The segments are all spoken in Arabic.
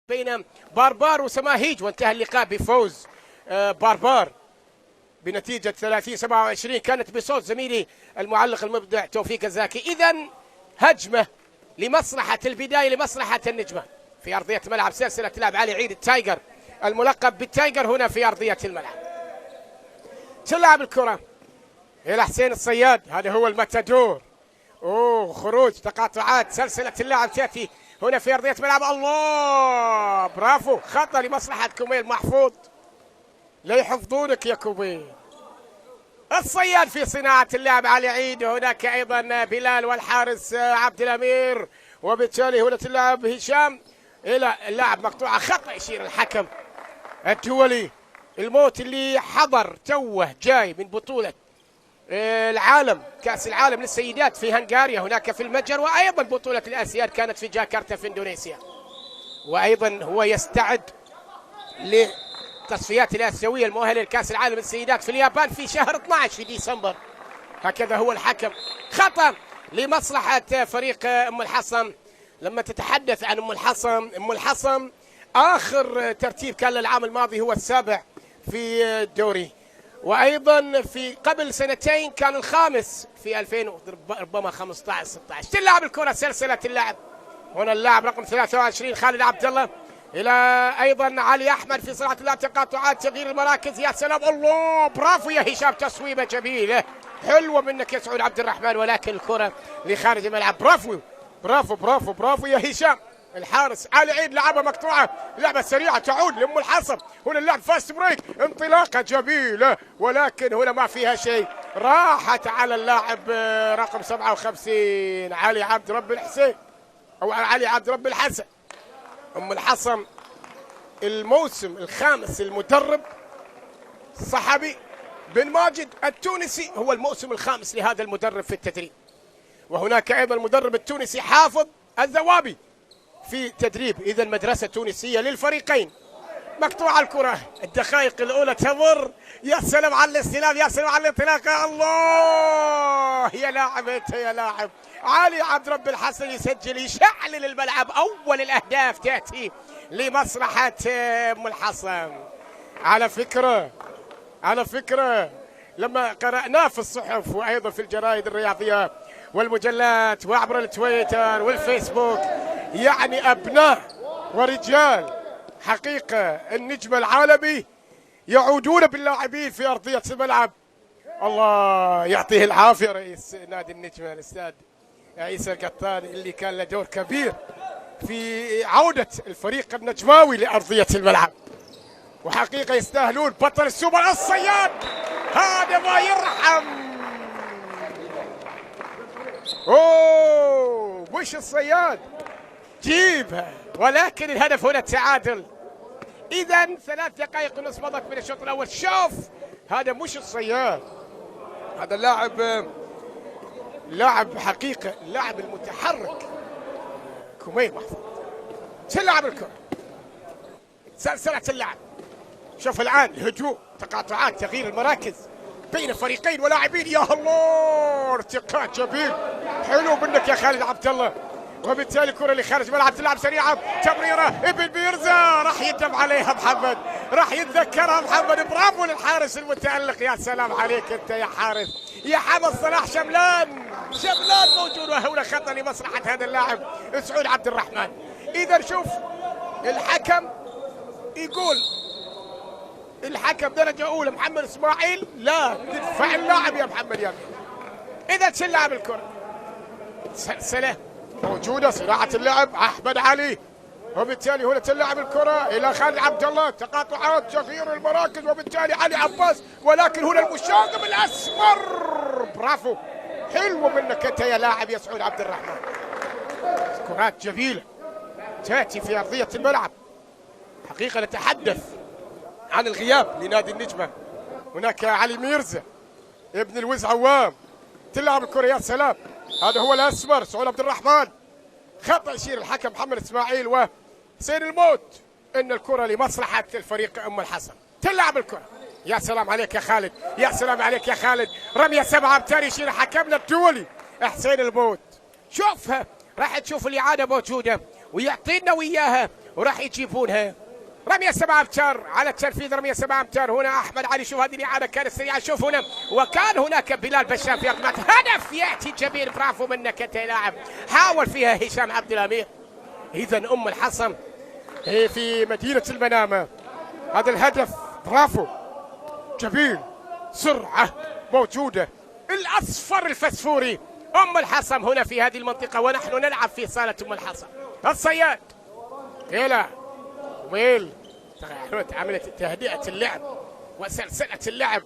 بين باربار وسماهيج، وانتهى اللقاء بفوز باربار بنتيجة 30-27. كانت بصوت زميلي المعلق المبدع توفيق الزاكي. إذا هجمة لمصلحة البداية، لمصلحة النجمة في أرضية ملعب سلسلة لعب علي عيد التايجر، الملقب بالتايجر هنا في أرضية الملعب. تلعب الكرة إلى حسين الصياد، هذا هو الماتادور. خروج تقاطعات سلسلة اللعب تأتي هنا في أرضية ملعب. الله، برافو، خطأ لمصلحة كوميل محفوظ. لا يحفظونك يا كوميل. الصياد في صناعة اللعب علي عيد، هناك أيضا بلال والحارس عبد الأمير، وبالتالي هنا تلعب هشام إلى اللاعب مقطوعة، خطأ يشير الحكم الدولي. الموت اللي حضر توه جاي من بطولة العالم، كأس العالم للسيدات في هنغاريا هناك في المتجر، وأيضا بطولة الآسياد كانت في جاكرتا في إندونيسيا، وأيضا هو يستعد للتصفيات الآسيوية المؤهلة لكأس العالم للسيدات في اليابان في شهر 12 في ديسمبر. هكذا هو الحكم. خطأ لمصلحة فريق أم الحصن. لما تتحدث عن أم الحصن آخر ترتيب كان العام الماضي هو السابع في الدوري، وأيضا في قبل سنتين كان الخامس في 2000 ربما 15-16. تلعب الكرة سلسلة اللعب، هنا اللاعب رقم 23 خالد عبد الله إلى أيضا علي أحمد في صناعة اللعب، تقاطعات تغيير المراكز. يا سلام، الله، برافو يا هشام، تصويبة جميلة حلوة منك يا سعود عبد الرحمن، ولكن الكرة لخارج الملعب. برافو برافو برافو برافو يا هشام. الحارس علي عيد لعبة مقطوعة، لعبة سريعة تعود لأم الحصن. هنا اللعب فاست بريك، انطلاقة جميلة، ولكن هنا ما فيها شيء، راحت على اللاعب رقم 57 علي عبد رب الحسين أو علي عبد رب الحسن. أم الحصن الموسم الخامس، المدرب صحابي بن ماجد التونسي، هو الموسم الخامس لهذا المدرب في التدريب، وهناك أيضا المدرب التونسي حافظ الذوابي في تدريب. إذا مدرسة تونسية للفريقين. مقطوعة الكرة، الدقائق الأولى تمر. يا سلام على الاستلام، يا سلام على الانطلاقة، الله، يا لاعب انت يا لاعب. علي عبد رب الحسن يسجل، يشعل الملعب. أول الأهداف تأتي لمصلحة أم الحصن. على فكرة لما قرأناه في الصحف وأيضا في الجرائد الرياضية والمجلات وعبر التويتر والفيسبوك، يعني أبناء ورجال حقيقة النجم العالمي يعودون باللاعبين في أرضية الملعب. الله يعطيه العافية رئيس نادي النجمة الأستاذ عيسى القطان، اللي كان له دور كبير في عودة الفريق النجماوي لأرضية الملعب، وحقيقة يستاهلون. بطل السوبر الصياد، هذا ما يرحم. مش الصياد جيبها، ولكن الهدف هنا التعادل. إذا 3 دقائق ونص مضت من الشوط الأول. شوف، هذا مش الصياد، هذا لاعب حقيقة، اللاعب المتحرك كوميل محفوظ. تلعب الكرة سلسلة اللعب. شوف الآن هجوم، تقاطعات، تغيير المراكز بين فريقين ولاعبين. يا الله، ارتقاء جميل حلو منك يا خالد عبد الله، وبالتالي الكرة اللي خارج ملعب تلعب سريعة، تمريرة ابن بيرزا، راح يندم عليها محمد، راح يتذكرها محمد. برافو للحارس المتألق، يا سلام عليك انت يا حارس يا حمد صلاح. شملان موجود، وهنا خطأ لمصلحة هذا اللاعب سعود عبد الرحمن. إذا شوف الحكم يقول، الحكم درجة أولى محمد إسماعيل، لا تدفع اللاعب يا محمد يا مين. إذا تلعب الكرة سلسلة موجودة، صناعة اللعب أحمد علي، وبالتالي هنا تلعب الكرة إلى خالد عبد الله، تقاطعات، تغيير المراكز، وبالتالي علي عباس، ولكن هنا المشاغب الأسمر. برافو، حلو منك أنت يا لاعب يا سعود عبد الرحمن. كرات جميلة تأتي في أرضية الملعب. حقيقة نتحدث عن الغياب لنادي النجمة. هناك علي ميرزا ابن الوز عوام، تلعب الكرة. يا سلام، هذا هو الأسمر سعود عبد الرحمن. خطأ يشير الحكم محمد إسماعيل وحسين الموت. إن الكرة لمصلحة الفريق أم الحصن. تلعب الكرة. يا سلام عليك يا خالد، يا سلام عليك يا خالد. رمية 7 بالتالي يشير حكمنا الدولي حسين الموت. شوفها، راح تشوف الإعادة موجودة ويعطينا وياها، وراح يجيبونها. رمية 7 أمتار على التنفيذ، رمية 7 أمتار. هنا أحمد علي، شوف هذه الإعادة كانت سريعة. شوف هنا، وكان هناك بلال بشام في رقمة هدف يأتي جميل. برافو منك أنت يا لاعب، حاول فيها هشام عبد الأمير. إذا أم الحصم في مدينة المنامة، هذا الهدف برافو جميل، سرعة موجودة، الأصفر الفسفوري. أم الحصم هنا في هذه المنطقة ونحن نلعب في صالة أم الحصم. الصياد يلا ويل عملت تهدئة اللعب وسلسلة اللعب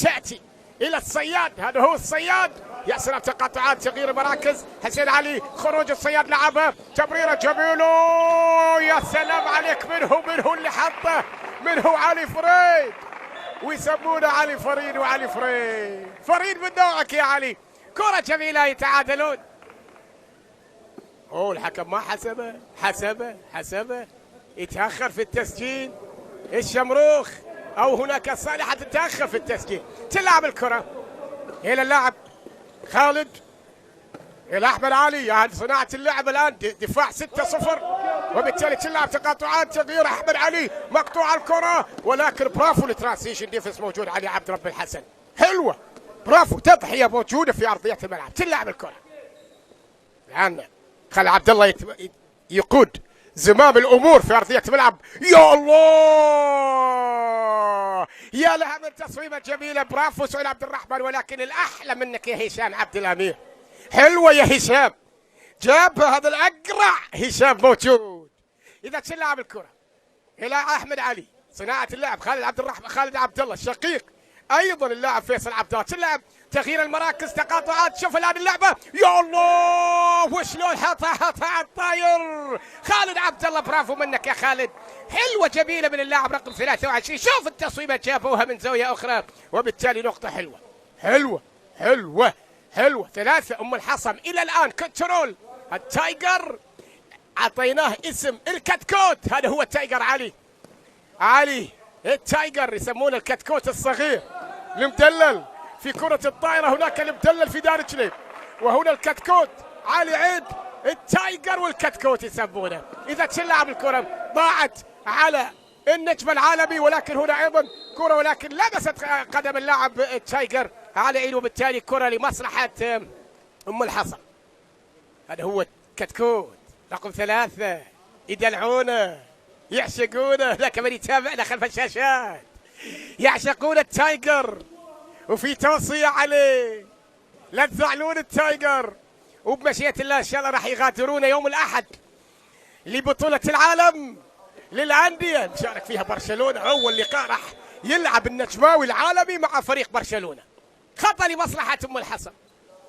تأتي إلى الصياد. هذا هو الصياد. يا سلام، تقاطعات، تغيير مراكز. حسين علي، خروج الصياد، لعبها تمريرة جميلة. يا سلام عليك، منه اللي حطه، منه علي فريد، ويسمونه علي فريد وعلي فريد. فريد من نوعك يا علي. كرة جميلة، يتعادلون. الحكم ما حسبه يتأخر في التسجيل. الشمروخ أو هناك صالحة تتأخر في التسجيل. تلعب الكرة إلى اللاعب خالد، إلى أحمد علي. يعني صناعة اللعب الآن دفاع 6-0، وبالتالي تلعب تقاطعات، تغيير. أحمد علي مقطوع الكرة، ولكن برافو الترانسيشن ديفنس موجود علي عبد رب الحسن. حلوة، برافو، تضحية موجودة في أرضية الملعب. تلعب الكرة الآن، خلي عبد الله يقود زمام الامور في ارضيه الملعب. يا الله، يا لها من تصويبه جميله. برافو سعود عبد الرحمن، ولكن الاحلى منك يا هشام عبد الامير. حلوه يا هشام، جاب هذا الاقرع. هشام موجود. اذا تلعب الكره الى احمد علي، صناعه اللعب خالد عبد الله الشقيق، ايضا اللاعب فيصل عبد الله. تلعب تغيير المراكز، تقاطعات. شوف الان اللعبه، يا الله وشلون حطها على الطاير. خالد عبد الله، برافو منك يا خالد. حلوه جميله من اللاعب رقم 23. شوف التصويبه، جابوها من زاويه اخرى، وبالتالي نقطه حلوه حلوه حلوه حلوه. 3 ام الحصم الى الان. كنترول التايجر، اعطيناه اسم الكتكوت. هذا هو التايجر علي التايجر، يسمونه الكتكوت الصغير المدلل في كرة الطائرة. هناك المدلل في دار جليب، وهنا الكتكوت علي عيد. التايجر والكتكوت يسمونه. إذا تلعب الكرة ضاعت على النجم العالمي، ولكن هنا أيضا كرة، ولكن لمست قدم اللاعب التايجر علي عيد، وبالتالي كرة لمصلحة أم الحصن. هذا هو الكتكوت رقم 3. يدلعونه، يعشقونه، لك من يتابعنا خلف الشاشات، يعشقون التايجر. وفي توصية عليه، لا تزعلون التايجر. وبمشيئة الله إن شاء الله راح يغادرون يوم الأحد لبطولة العالم للأندية، مشارك فيها برشلونة. أول لقاء راح يلعب النجماوي العالمي مع فريق برشلونة. خطأ لمصلحة أم الحصن.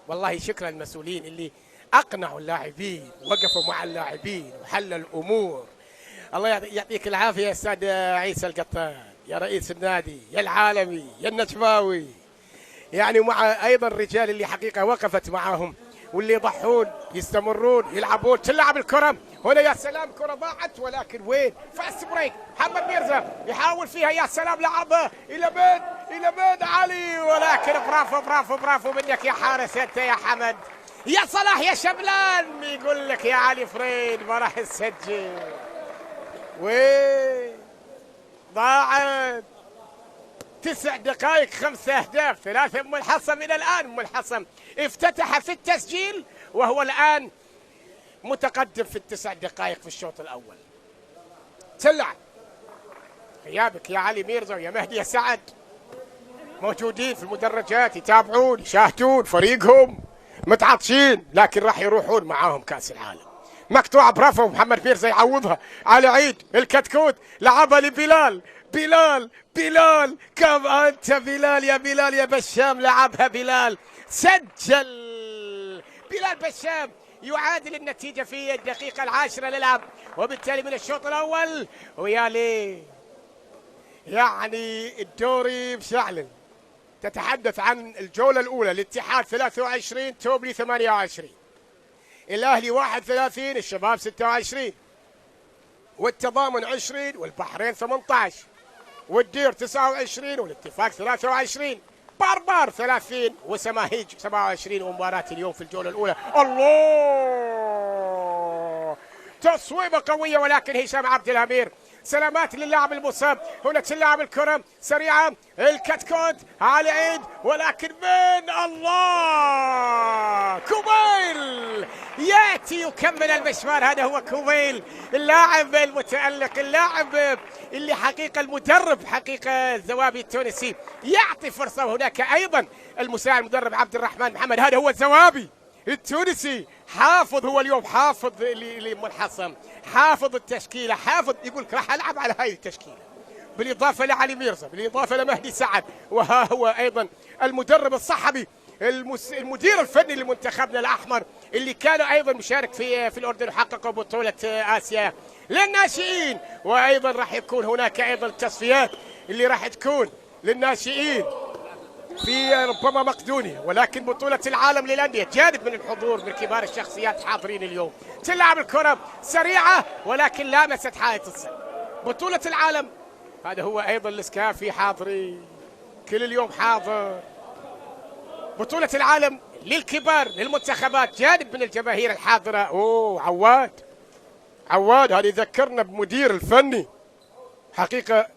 والله شكرا للمسؤولين اللي أقنعوا اللاعبين، وقفوا مع اللاعبين وحلوا الأمور. الله يعطيك العافية يا أستاذ عيسى القطان، يا رئيس النادي، يا العالمي، يا النجماوي. يعني مع أيضا الرجال اللي حقيقة وقفت معهم، واللي يضحون يستمرون يلعبون. تلعب الكرة هنا، يا سلام، كرة ضاعت، ولكن وين؟ فاست بريك. محمد ميرزا يحاول فيها، يا سلام، لعبها إلى بيد علي، ولكن برافو منك يا حارس أنت يا حمد. يا صلاح يا شبلان، يقول لك يا علي فريد ما راح يسجل. وين ضاعت؟ 9 دقائق 5 أهداف، 3 أم الحصم إلى الآن. أم الحصم افتتح في التسجيل، وهو الآن متقدم في ال9 دقائق في الشوط الأول. تلعب غيابك يا علي ميرزا ويا مهدي يا سعد موجودين في المدرجات، يتابعون يشاهدون فريقهم متعطشين، لكن راح يروحون معاهم كأس العالم. مقطوعة، برافو محمد ميرزا يعوضها على عيد. الكتكوت لعبها لبلال. بلال كم أنت بلال يا بشام، لعبها بلال، سجل بلال بشام، يعادل النتيجة في الدقيقة 10 للعب، وبالتالي من الشوط الأول. ويا ليه يعني الدوري مشعلل. تتحدث عن الجولة الأولى، الاتحاد 23، توبلي 28، الأهلي 31، الشباب 26، والتضامن 20، والبحرين 18، والدير 29، والاتفاق 23، باربار 30، وسماهيج 27. ومباراة اليوم في الجولة الأولى. الله تصويبة قوية ولكن هشام عبد الأمير. سلامات للاعب المصاب. هنا تلعب الكرة سريعة، الكتكوت على عيد ولكن من الله كوبيل يأتي يكمل المشوار. هذا هو كوبيل اللاعب المتألق، اللاعب اللي حقيقة المدرب حقيقة الزوابي التونسي يعطي فرصة. وهناك أيضا المساعد المدرب عبد الرحمن محمد. هذا هو الزوابي التونسي، حافظ هو اليوم، حافظ لمنحصم، حافظ التشكيله، حافظ يقول لك راح العب على هاي التشكيله، بالاضافه لعلي ميرزا، بالاضافه لمهدي سعد، وها هو ايضا المدرب الصحفي المدير الفني لمنتخبنا الاحمر اللي كان ايضا مشارك في الاردن وحققوا بطوله اسيا للناشئين. وايضا راح يكون هناك ايضا التصفيات اللي راح تكون للناشئين في ربما مقدونيا، ولكن بطولة العالم للأندية جانب من الحضور من كبار الشخصيات حاضرين اليوم. تلعب الكرة سريعة ولكن لامست حائط الصد. بطولة العالم هذا هو أيضا الإسكافي حاضرين كل اليوم حاضر. بطولة العالم للكبار للمنتخبات جانب من الجماهير الحاضرة. عواد هذا يذكرنا بمدير الفني حقيقة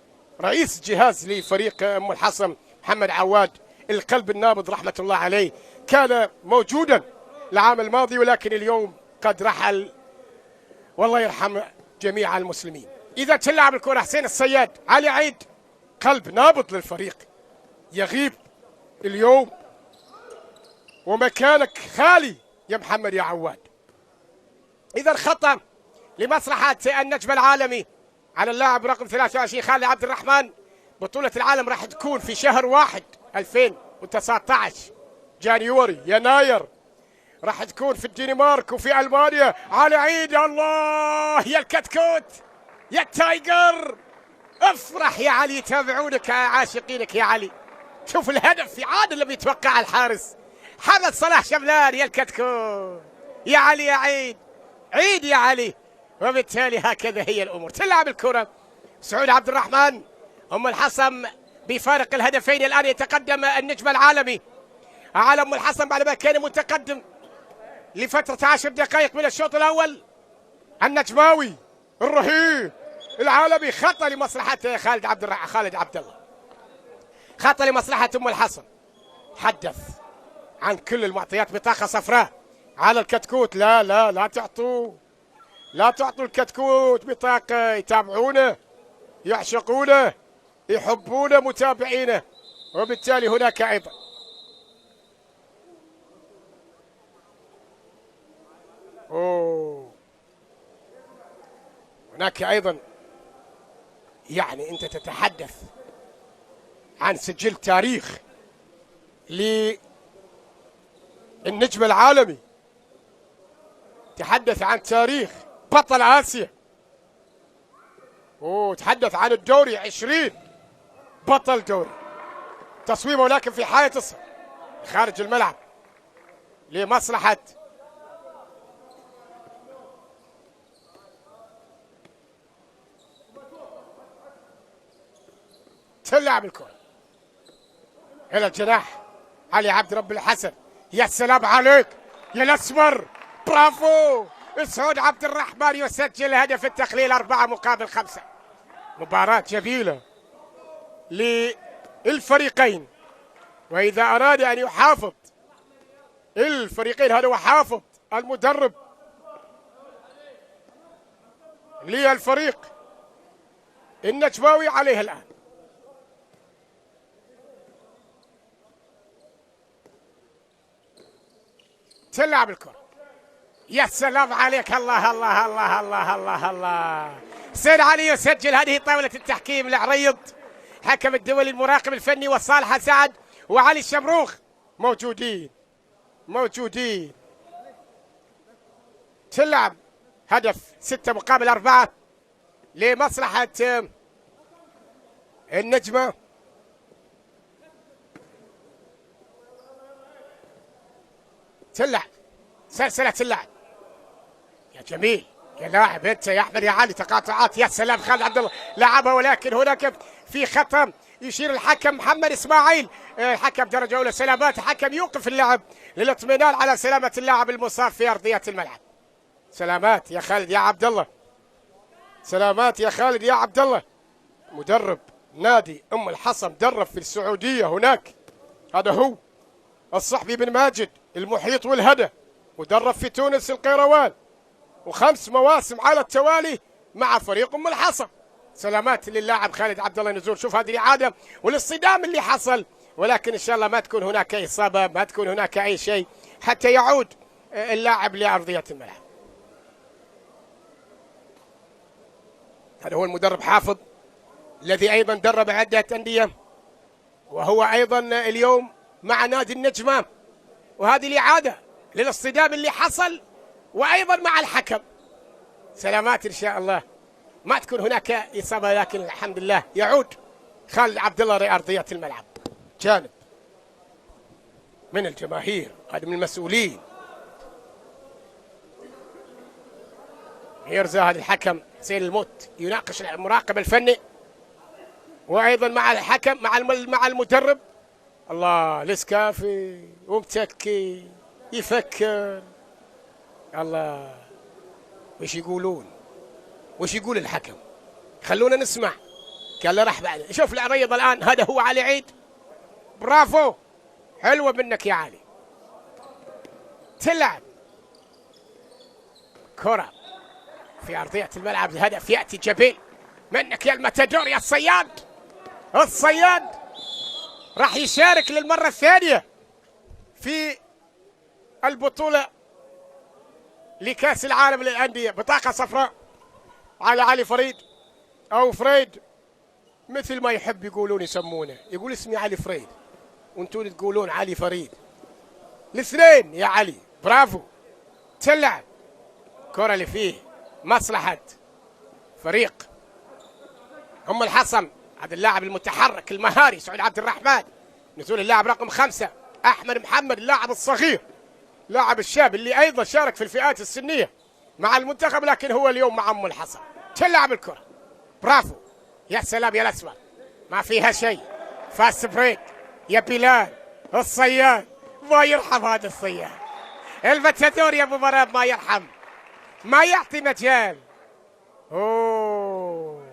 رئيس جهاز لفريق أم الحصم محمد عواد القلب النابض رحمة الله عليه، كان موجودا العام الماضي ولكن اليوم قد رحل والله يرحم جميع المسلمين. إذا تلعب الكرة حسين الصياد، علي عيد قلب نابض للفريق يغيب اليوم ومكانك خالي يا محمد يا عواد. إذا خطأ لمصلحة النجم العالمي على اللاعب رقم 23 خالد عبد الرحمن. بطولة العالم راح تكون في شهر 1 2019 جانيوري يناير، راح تكون في الدنمارك وفي ألمانيا. على عيد يا الله يا الكتكوت يا التايجر، افرح يا علي، يتابعونك عاشقينك يا علي. شوف الهدف في عاد لم يتوقع الحارس حمد صلاح شملان يا الكتكوت يا علي يا عيد، عيد يا علي. وبالتالي هكذا هي الأمور. تلعب الكرة سعود عبد الرحمن. أم الحصم بفارق الهدفين الآن يتقدم النجم العالمي على أم الحصم بعد ما كان متقدم لفترة 10 دقائق من الشوط الأول. النجماوي الرهيب العالمي خطأ لمصلحة خالد عبد الله، خطأ لمصلحة أم الحصم. حدث عن كل المعطيات، بطاقة صفراء على الكتكوت. لا تعطوا الكتكوت بطاقة، يتابعونه يعشقونه يحبون متابعينه. وبالتالي هناك أيضا هناك أيضا يعني أنت تتحدث عن سجل تاريخ للنجم العالمي، تحدث عن تاريخ بطل آسيا، تحدث عن الدوري 20 بطل دوري. تصويبه ولكن في حائط الصد خارج الملعب لمصلحة تلعب الكرة إلى الجناح علي عبد رب الحسن. يا سلام عليك يا الأسمر، برافو. سعود عبد الرحمن يسجل هدف التقليل 4-5. مباراة جميلة للفريقين، وإذا أراد أن يحافظ الفريقين هذا هو حافظ المدرب للفريق النجماوي عليه الآن. تلعب الكرة، يا سلام عليك، الله الله الله الله الله الله. سيد علي يسجل. هذه طاولة التحكيم العريض، حكم الدولي المراقب الفني وصالح سعد وعلي الشمروخ موجودين. تلعب هدف 6-4 لمصلحة النجمة. تلعب سلسلة اللعب يا جميل يا لاعب انت يا احمد يا علي، تقاطعات. يا سلام خالد عبد الله لعبها، ولكن هناك في خطأ يشير الحكم محمد اسماعيل، حكم درجة أولى سلامات، حكم يوقف اللعب للاطمئنان على سلامة اللاعب المصاب في أرضية الملعب. سلامات يا خالد يا عبد الله، سلامات يا خالد يا عبد الله. مدرب نادي ام الحصى مدرب في السعوديه هناك، هذا هو الصحفي بن ماجد المحيط والهدى، مدرب في تونس القيروان، و5 مواسم على التوالي مع فريق ام الحصى. سلامات للاعب خالد عبد الله نزول. شوف هذه الاعاده والاصطدام اللي حصل، ولكن ان شاء الله ما تكون هناك اصابه، ما تكون هناك اي شيء حتى يعود اللاعب لارضيه الملعب. هذا هو المدرب حافظ الذي ايضا درب عده انديه، وهو ايضا اليوم مع نادي النجمه، وهذه الاعاده للاصطدام اللي حصل وايضا مع الحكم. سلامات ان شاء الله ما تكون هناك اصابه، لكن الحمد لله يعود خالد عبد الله لارضيه الملعب. جانب من الجماهير، هذا من المسؤولين. يرزا هذا الحكم حسين الموت يناقش المراقب الفني، وايضا مع الحكم مع المدرب. الله الاسكافي ومتكي يفكر. الله وش يقولون؟ وش يقول الحكم؟ خلونا نسمع. قال له راح بعد. شوف العريض الان، هذا هو علي عيد. برافو، حلوه منك يا علي. تلعب كره في ارضيه الملعب، الهدف ياتي جبيل منك يا المتدور يا الصياد. الصياد راح يشارك للمره الثانيه في البطوله لكاس العالم للانديه. بطاقه صفراء على علي فريد او فريد، مثل ما يحب يقولون يسمونه. يقول اسمي علي فريد وانتم تقولون علي فريد، الاثنين يا علي. برافو. تلعب كرة اللي فيه مصلحة فريق ام الحصى. هذا اللاعب المتحرك المهاري سعود عبد الرحمن. نزول اللاعب رقم 5 احمد محمد، اللاعب الصغير، لاعب الشاب اللي ايضا شارك في الفئات السنيه مع المنتخب، لكن هو اليوم مع ام الحصى. تلعب الكرة. برافو. يا سلام يا الاسمر، ما فيها شيء. فاست بريك يا بلال. الصياد ما يرحم، هذا الصياد المتدور يا ابو مراب ما يرحم، ما يعطي مجال. اوه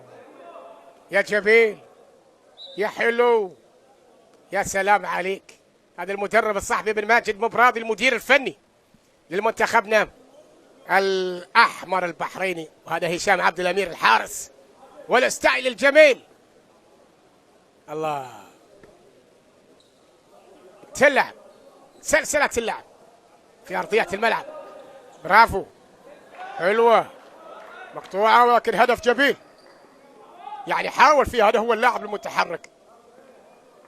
يا جميل يا حلو، يا سلام عليك. هذا المدرب الصحفي بن ماجد مبراضي المدير الفني للمنتخبنا الاحمر البحريني، وهذا هشام عبد الامير الحارس والستايل الجميل. الله. تلعب سلسله اللعب في ارضيه الملعب. برافو، حلوه مقطوعه ولكن هدف جميل، يعني حاول فيه. هذا هو اللاعب المتحرك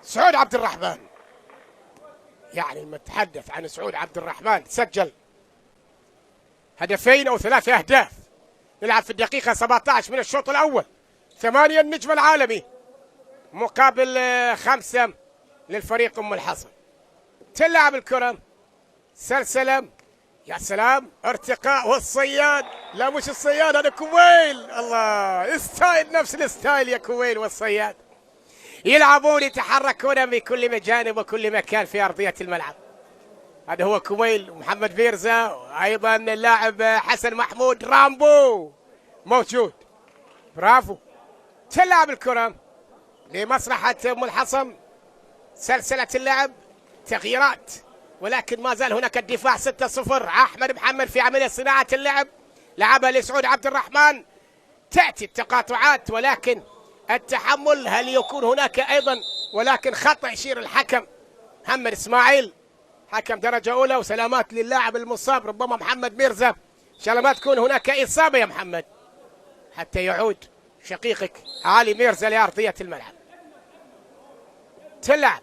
سعود عبد الرحمن. يعني نتحدث عن سعود عبد الرحمن، سجل 2 أو 3 أهداف. نلعب في الدقيقة 17 من الشوط الأول. 8 النجم العالمي مقابل 5 للفريق ام الحصى. تلعب الكرة سلسلة. يا سلام، ارتقاء والصياد. لا مش الصياد، هذا كويل. الله، ستايل نفس الستايل يا كويل والصياد. يلعبون يتحركون بكل مجانب وكل مكان في ارضيه الملعب. هذا هو كويل ومحمد بيرزا، وايضا اللاعب حسن محمود رامبو موجود. برافو. تلعب الكره لمصلحه ام الحصى. سلسله اللعب، تغييرات، ولكن ما زال هناك الدفاع. 6-0. احمد محمد في عمليه صناعه اللعب، لعبها لسعود عبد الرحمن. تاتي التقاطعات ولكن التحمل، هل يكون هناك ايضا ولكن خطا يشير الحكم محمد اسماعيل حكم درجه اولى. وسلامات للاعب المصاب ربما محمد ميرزا، ان شاء الله ما تكون هناك اصابه يا محمد حتى يعود شقيقك علي ميرزا لارضيه الملعب. تلعب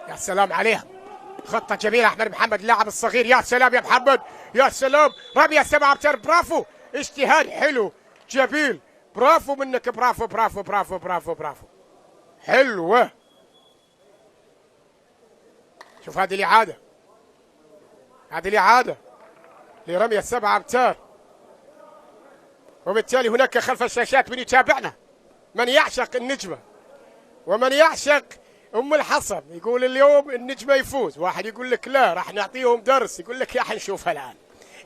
يا سلام عليها، خطه جميله احمد محمد اللاعب الصغير. يا سلام يا محمد، يا سلام، رميه 7 امتار. برافو، اجتهاد حلو جميل. برافو منك، برافو برافو برافو برافو برافو، حلوه. شوف هذه الاعاده، هذه الاعاده لرميه 7 امتار. وبالتالي هناك خلف الشاشات من يتابعنا، من يعشق النجمه ومن يعشق ام الحصن يقول اليوم النجمه يفوز، واحد يقول لك لا راح نعطيهم درس، يقول لك يا حنشوفها الان.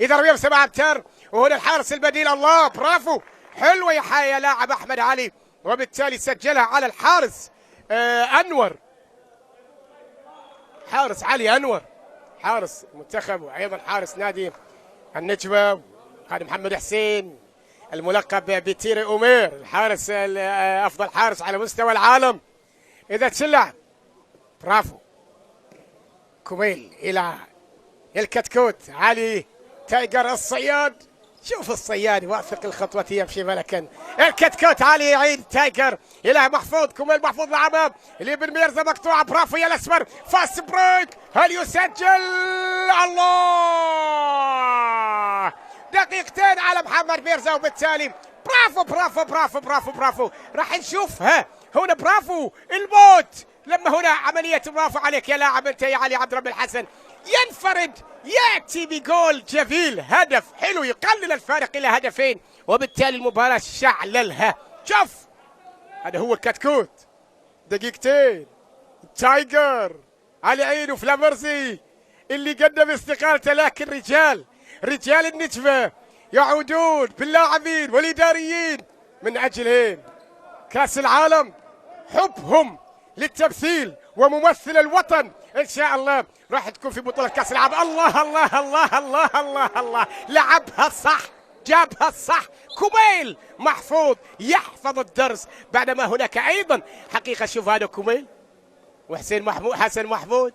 اذا رميه ب7 امتار، وهنا الحارس البديل. الله برافو، حلوه يا لاعب احمد علي، وبالتالي سجلها على الحارس انور، حارس علي انور، حارس المنتخب وايضا حارس نادي النجمه. هذا محمد حسين الملقب بتيري أومير، الحارس افضل حارس على مستوى العالم. اذا تلعب برافو كوميل الى الكتكوت، علي تايجر الصياد، شوف الصياد واثق الخطوة يمشي ملكا. الكتكوت علي يعيد تايجر الى محفوظ، كوميل محفوظ لعبها اللي بن ميرزا مقطوعة، برافو يا الاسمر، فاست بريك، هل يسجل؟ الله، دقيقتين على محمد ميرزا، وبالتالي برافو برافو برافو برافو برافو. راح نشوف هنا برافو الموت، لما هنا عملية برافو عليك يا لاعب انت يا علي عبد رب الحسن، ينفرد ياتي بجول جميل، هدف حلو يقلل الفارق الى هدفين، وبالتالي المباراة شعللها. شوف هذا هو الكتكوت، دقيقتين تايجر علي عين وفلامرزي اللي قدم استقالته، لكن رجال النجمة يعودون باللاعبين والإداريين من أجلهم كأس العالم، حبهم للتمثيل وممثل الوطن إن شاء الله راح تكون في بطولة كأس العالم. الله الله الله الله الله الله، لعبها صح، جابها صح، كوميل محفوظ يحفظ الدرس، بعدما هناك أيضا حقيقة شوف هذا كوميل وحسين حسن محمود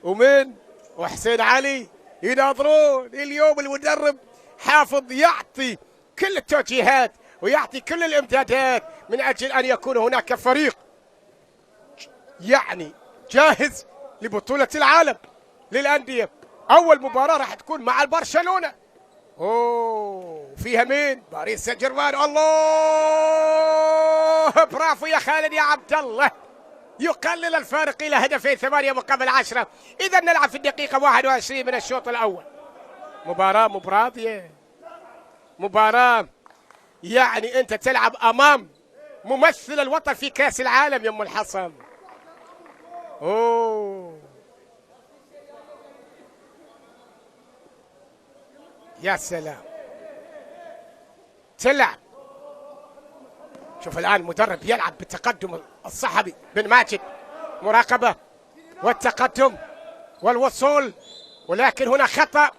ومن وحسين علي يناظرون. اليوم المدرب حافظ يعطي كل التوجيهات ويعطي كل الامدادات من اجل ان يكون هناك فريق يعني جاهز لبطولة العالم للأندية. اول مباراة راح تكون مع البرشلونة، فيها مين؟ باريس سان جيرمان. الله برافو يا خالد يا عبد الله، يقلل الفارق إلى هدفين، 8 مقابل 10. إذا نلعب في الدقيقة 21 من الشوط الأول. مباراة مبراضية، مباراة يعني أنت تلعب أمام ممثل الوطن في كأس العالم يا أم الحصن. يا سلام، تلعب. شوف الآن المدرب يلعب بالتقدم الصحفي بن ماجد، مراقبة والتقدم والوصول، ولكن هنا خطأ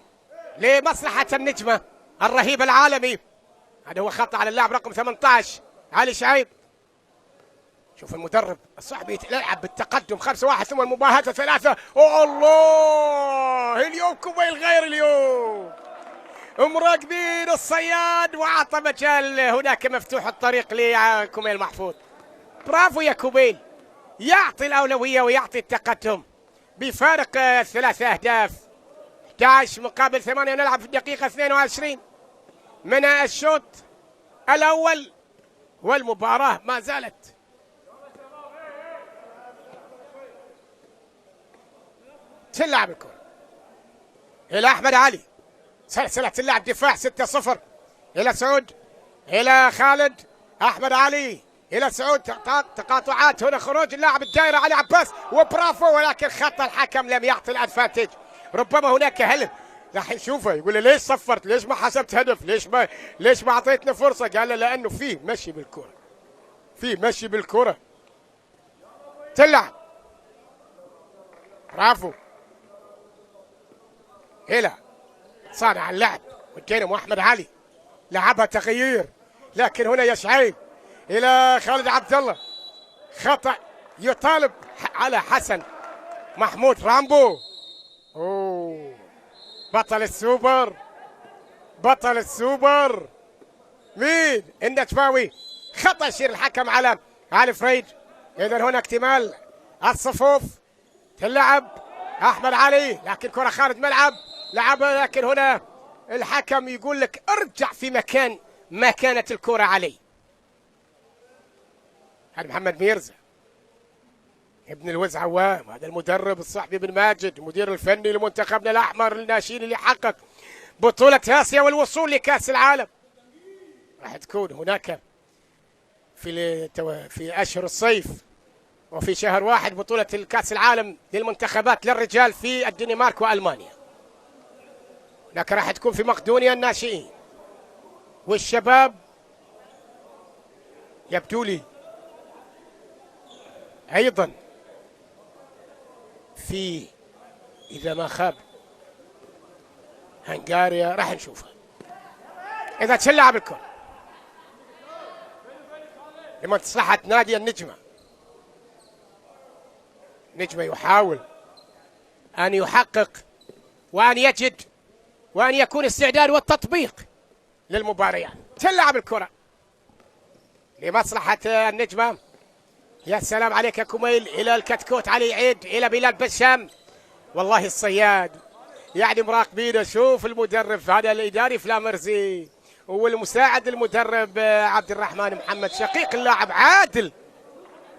لمصلحة النجمة الرهيب العالمي. هذا هو خطأ على اللاعب رقم 18 علي شعيب. شوف المدرب الصحفي يلعب بالتقدم 5-1 ثم المباهاة 3. الله، اليوم كوميل غير اليوم، مراقبين الصياد وعطى مجال هناك مفتوح الطريق لكوميل محفوظ. برافو يا كوميل، يعطي الأولوية ويعطي التقدم بفارق 3 أهداف، 11 مقابل 8. نلعب في الدقيقة 22 من الشوط الأول، والمباراة ما زالت تلعب الكرة إلى أحمد علي، سلسلة اللعب دفاع 6-0 إلى سعود، إلى خالد، أحمد علي إلى سعود، تقاطعات هنا، خروج اللاعب الدائرة علي عباس وبرافو، ولكن خط الحكم لم يعطي الأدفانتج. ربما هناك هلم راح نشوفه، يقول لي ليش صفرت؟ ليش ما حسبت هدف؟ ليش ما أعطيتنا فرصة؟ قال له لأنه فيه مشي بالكرة، فيه مشي بالكرة. تلعب برافو إلى صانع اللعب والجينم واحمد علي، لعبها تغيير، لكن هنا يشعيب الى خالد عبد الله، خطأ يطالب على حسن محمود رامبو. بطل السوبر، بطل السوبر مين؟ النجماوي. خطأ يشير الحكم على علي فريد. اذا هنا اكتمال الصفوف، تلعب احمد علي، لكن كرة خارج ملعب، لعبها، لكن هنا الحكم يقول لك ارجع في مكان ما كانت الكرة عليه. هذا محمد ميرزا ابن الوز عوام، هذا المدرب الصحفي بن ماجد، المدير الفني لمنتخبنا الأحمر الناشئين اللي حقق بطولة آسيا والوصول لكأس العالم. راح تكون هناك في أشهر الصيف وفي شهر 1 بطولة الكأس العالم للمنتخبات للرجال في الدنمارك وألمانيا. هناك راح تكون في مقدونيا الناشئين والشباب. يبدو لي أيضا في إذا ما خاب هنغاريا، راح نشوفها. إذا تشلع بالكرة لمصلحة نادي النجمة. نجمة يحاول أن يحقق وأن يجد وأن يكون استعداد والتطبيق للمباريات. تلعب الكرة لمصلحة النجمة. يا سلام عليك يا كميل، إلى الكتكوت علي عيد، إلى بلال بشام. والله الصياد يعني مراقبينه. شوف المدرب هذا الإداري فلامرزي والمساعد المدرب عبد الرحمن محمد، شقيق اللاعب عادل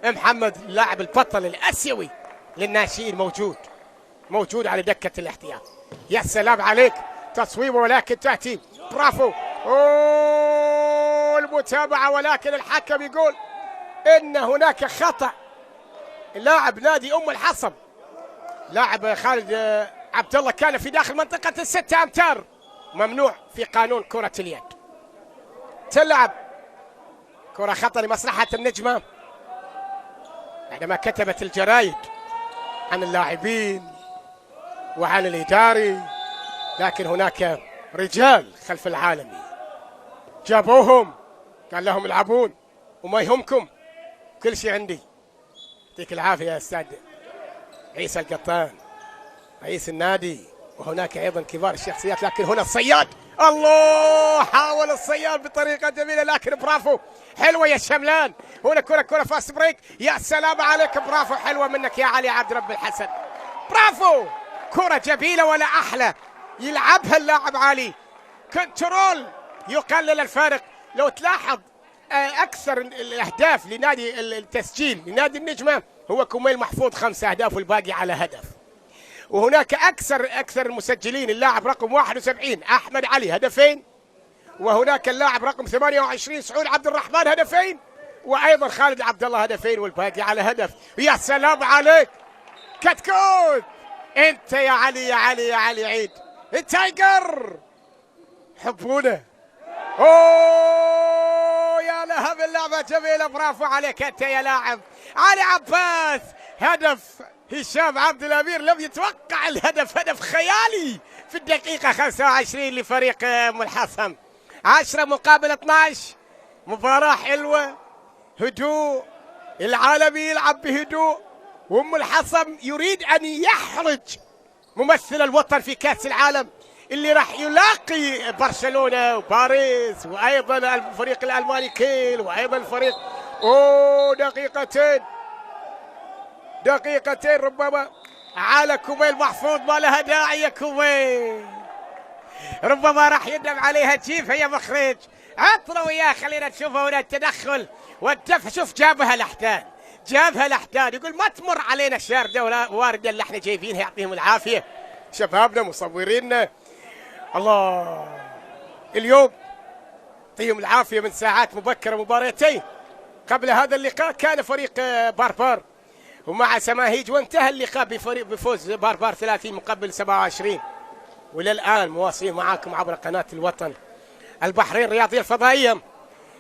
محمد اللاعب البطل الآسيوي للناشئين، موجود على دكة الاحتياط. يا سلام عليك، تصويبه ولكن تأتي. برافو. المتابعة، ولكن الحكم يقول إن هناك خطأ. لاعب نادي أم الحصم لاعب خالد عبد الله كان في داخل منطقة 6 أمتار، ممنوع في قانون كرة اليد. تلعب كرة خطأ لمصلحة النجمة بعدما كتبت الجرايد عن اللاعبين وعن الإداري، لكن هناك رجال خلف العالمي جابوهم، قال لهم العبون وما يهمكم، كل شيء عندي. يعطيك العافية يا أستاذ عيسى القطان رئيس النادي، وهناك أيضا كبار الشخصيات. لكن هنا الصياد، الله، حاول الصياد بطريقة جميلة، لكن برافو، حلوة يا شملان. هنا كرة فاست بريك. يا سلام عليك، برافو، حلوة منك يا علي عبد رب الحسن، برافو. كرة جميلة ولا أحلى، يلعبها اللاعب علي، كنترول يقلل الفارق. لو تلاحظ أكثر الأهداف لنادي التسجيل لنادي النجمة هو كميل محفوظ 5 أهداف والباقي على هدف. وهناك أكثر المسجلين اللاعب رقم 71 أحمد علي 2 هدفين، وهناك اللاعب رقم 28 سعود عبد الرحمن 2 وأيضا خالد عبد الله 2 والباقي على هدف. يا سلام عليك كتكوت، أنت يا علي، يا علي، يا علي عيد التايجر، حبونا. أوه يا لها باللعبة جميلة، برافو عليك أنت يا لاعب علي عباس. هدف هشام عبد الأمير لم يتوقع الهدف، هدف خيالي في الدقيقة 25 لفريق أم الحصم. 10 مقابل 12، مباراة حلوة، هدوء، العالمي يلعب بهدوء، وأم الحصم يريد أن يحرج ممثل الوطن في كأس العالم اللي راح يلاقي برشلونة وباريس وأيضا الفريق الألماني كيل وأيضا الفريق. دقيقتين ربما على كميل محفوظ، ما لها داعي يا كميل، ربما راح يندم عليها. تجيبها يا مخرج، عطنا وياه، خلينا نشوفه هنا التدخل والدفع. شوف جابها لحدان، يقول ما تمر علينا شاردة ولا واردة اللي احنا جايبينها، يعطيهم العافية شبابنا مصورينا. الله، اليوم يعطيهم العافية من ساعات مبكرة مباراتين قبل هذا اللقاء كان فريق باربار ومع سماهيج، وانتهى اللقاء بفوز باربار 30 مقابل 27. وللآن مواصلين معاكم عبر قناة الوطن البحرين الرياضية الفضائية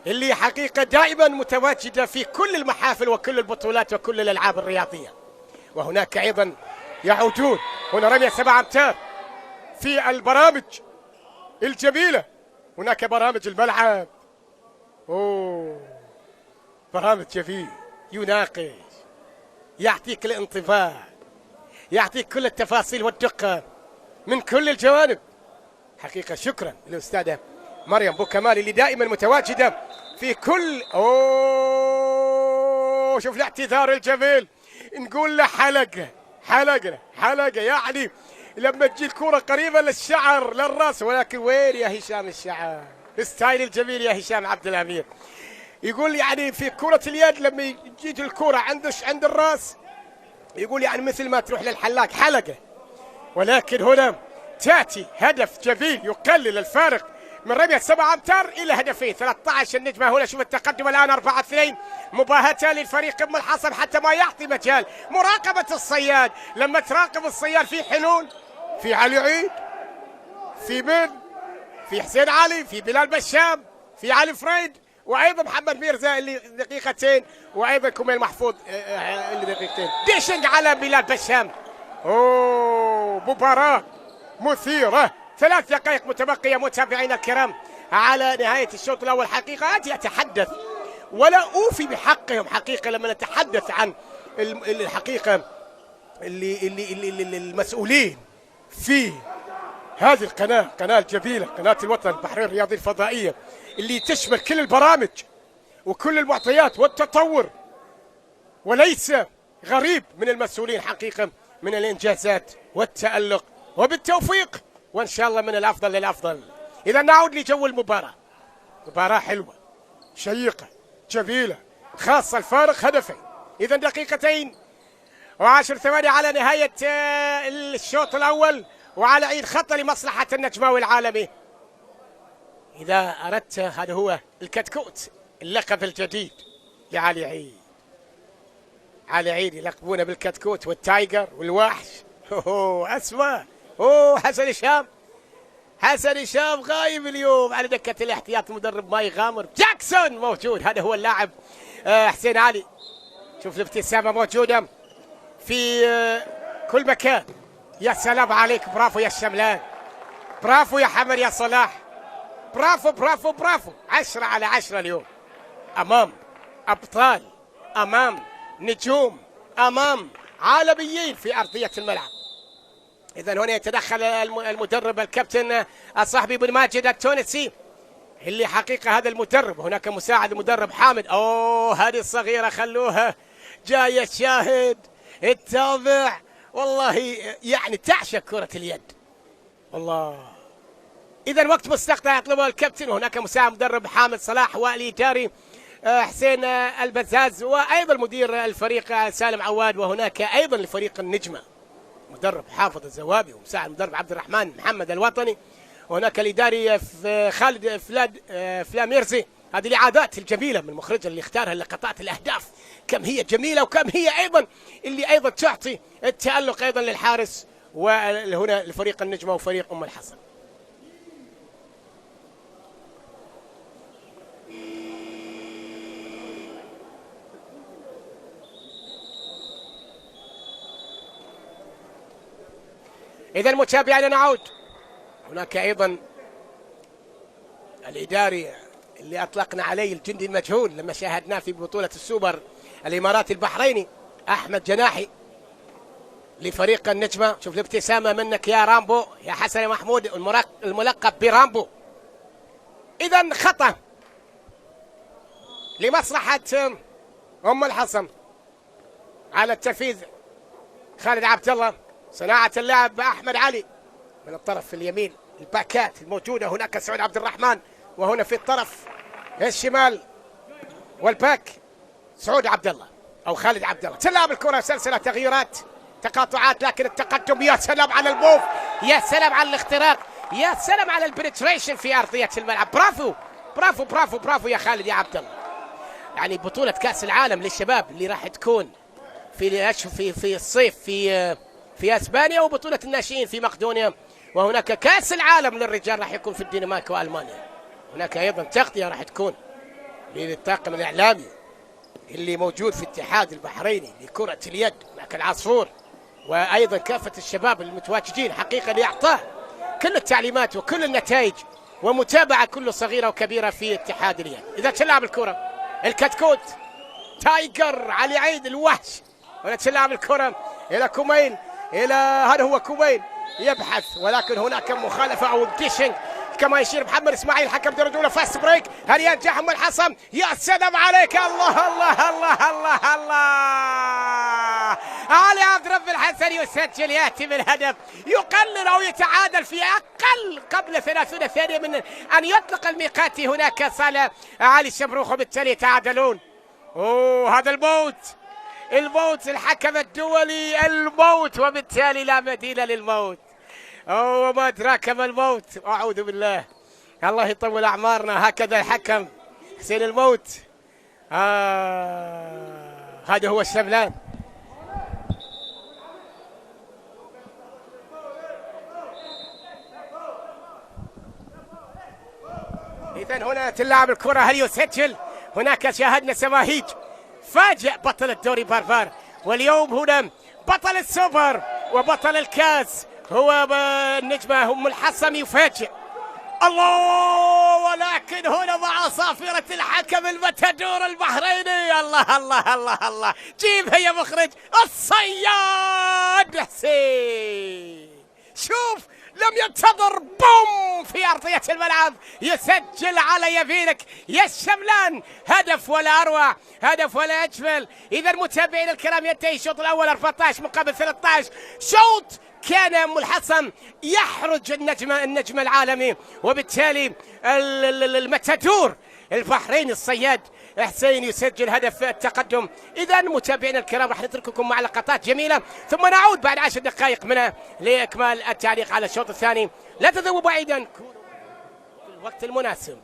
اللي حقيقة دائما متواجدة في كل المحافل وكل البطولات وكل الألعاب الرياضية. وهناك أيضا يعودون هنا رمية 7 أمتار في البرامج الجميلة. هناك برامج الملعب، برامج جميل يناقش، يعطيك الانطباع، يعطيك كل التفاصيل والدقة من كل الجوانب. حقيقة شكرا للأستاذة مريم بوكمال اللي دائما متواجدة في كل. شوف الاعتذار الجميل، نقول له حلقة يعني لما تجي الكرة قريبة للشعر للرأس، ولكن وين يا هشام الشعر، الستايل الجميل يا هشام عبد الأمير. يقول يعني في كرة اليد لما تجي الكرة عند الرأس، يقول يعني مثل ما تروح للحلاق حلقة، ولكن هنا تأتي هدف جميل يقلل الفارق من رمية 7 أمتار إلى هدفين 13. النجمة هنا شوف التقدم الآن 4-2 مباهاة للفريق ام الحصن حتى ما يعطي مجال. مراقبة الصياد، لما تراقب الصياد في حلول، في علي عيد، في من، في حسين علي، في بلال بشام، في علي فريد، وايضا محمد ميرزا اللي دقيقتين، وايضا كميل محفوظ اللي دقيقتين. ديشنج على بلال بشام. اوه مباراة مثيرة. 3 دقائق متبقية متابعينا الكرام على نهاية الشوط الأول. حقيقة أتي أتحدث ولا أوفي بحقهم حقيقة لما نتحدث عن الحقيقة اللي المسؤولين في هذه القناة، قناة الجميلة، قناة الوطن البحرين الرياضي الفضائية، اللي تشمل كل البرامج وكل المعطيات والتطور، وليس غريب من المسؤولين حقيقة من الإنجازات والتألق وبالتوفيق، وإن شاء الله من الأفضل للأفضل. إذا نعود لجو المباراة. مباراة حلوة شيقة جميلة، خاصة الفارق هدفين. إذا 2 و10 ثواني على نهاية الشوط الأول، وعلى عيد خطة لمصلحة النجماوي العالمي. إذا أردت، هذا هو الكتكوت، اللقب الجديد لعلي عيد. علي عيد يلقبونه بالكتكوت والتايجر والوحش. أسماء. حسن هشام. حسن هشام غايب اليوم على دكة الاحتياط، مدرب ما يغامر. جاكسون موجود، هذا هو اللاعب. حسين علي، شوف الابتسامة موجودة في كل مكان. يا سلام عليك، برافو يا الشملان، برافو يا حمر يا صلاح، برافو برافو برافو. 10 على 10 اليوم، أمام أبطال، أمام نجوم، أمام عالميين في أرضية الملعب. إذا هنا يتدخل المدرب الكابتن الصاحبي بن ماجد التونسي، اللي حقيقة هذا المدرب. هناك مساعد المدرب حامد. هذه الصغيرة خلوها جاية الشاهد التابع، والله يعني تعشق كرة اليد والله. إذا وقت مستقطع يطلبه الكابتن، وهناك مساعد مدرب حامد صلاح، والإداري حسين البزاز، وأيضا مدير الفريق سالم عواد، وهناك أيضا لفريق النجمة مدرب حافظ الزوابي، ومساعد مدرب عبد الرحمن محمد الوطني، وهناك الإداري خالد فلاميرزي. هذه الإعادات الجميلة من المخرج اللي اختارها لقطات الأهداف، كم هي جميلة، وكم هي أيضا اللي أيضا تعطي التألق أيضا للحارس، وهنا لفريق النجمة وفريق أم الحصن. إذا متابعينا نعود. هناك أيضا الإداري اللي أطلقنا عليه الجندي المجهول لما شاهدناه في بطولة السوبر الإماراتي البحريني، أحمد جناحي لفريق النجمة. شوف الابتسامة منك يا رامبو، يا حسن محمود الملقب برامبو. إذا خطأ لمصلحة أم الحصن على التنفيذ. خالد عبد الله، صناعة اللعب أحمد علي من الطرف اليمين، الباكات الموجودة هناك سعود عبد الرحمن، وهنا في الطرف الشمال والباك سعود عبد الله أو خالد عبد الله. تلعب الكرة، سلسلة تغييرات تقاطعات، لكن التقدم. يا سلام على الموف، يا سلام على الاختراق، يا سلام على البنتريشن في أرضية الملعب. برافو برافو برافو برافو يا خالد يا عبد الله. يعني بطولة كأس العالم للشباب اللي راح تكون في الصيف في اسبانيا، وبطولة الناشئين في مقدونيا، وهناك كأس العالم للرجال راح يكون في الدنمارك والمانيا. هناك ايضا تغطية راح تكون للطاقم الاعلامي اللي موجود في الاتحاد البحريني لكرة اليد، هناك العصفور، وايضا كافة الشباب المتواجدين حقيقة لاعطاء كل التعليمات وكل النتائج ومتابعة كل صغيرة وكبيرة في اتحاد اليد. اذا تلعب الكرة، الكتكوت تايجر علي عيد الوحش، ولا تلعب الكرة الى كومين، الى هذا هو كومين يبحث، ولكن هناك مخالفة او ديشنج كما يشير محمد اسماعيل حكم درجة أولى. فاست بريك، هل ينجح أم الحصن؟ يا سلام عليك، الله الله الله الله الله. علي عبد رب الحسن يسجل، ياتي بالهدف، يقلل او يتعادل في اقل قبل 30 ثانية من ان يطلق الميقاتي هناك صالح علي الشبروخ، وبالتالي يتعادلون. هذا الموت الحكم الدولي، الموت، وبالتالي لا بديل للموت. وما أدراك ما الموت، أعوذ بالله، الله يطول أعمارنا. هكذا الحكم حسين الموت هذا هو الشملان. إذا هنا تلعب الكرة، هل يسجل؟ هناك شاهدنا سواهيج فاجأ بطل الدوري بارفار، واليوم هنا بطل السوبر وبطل الكاس هو النجمة أم الحصم يفاجئ. الله، ولكن هنا مع صافرة الحكم المتدور البحريني. الله الله الله الله، جيبها يا مخرج. الصياد حسين، شوف لم ينتظر، بوم في أرضية الملعب، يسجل على يمينك يا الشملان. هدف ولا أروع، هدف ولا أجمل. إذا متابعينا الكرام، ينتهي الشوط الأول 14 مقابل 13. شوط كان أم الحصم يحرج النجم العالمي، وبالتالي المتدور البحريني الصياد حسين يسجل هدف التقدم. إذا متابعينا الكرام، راح نترككم مع لقطات جميلة، ثم نعود بعد 10 دقائق منها لإكمال التعليق على الشوط الثاني. لا تذهبوا بعيدا، كونوا في الوقت المناسب.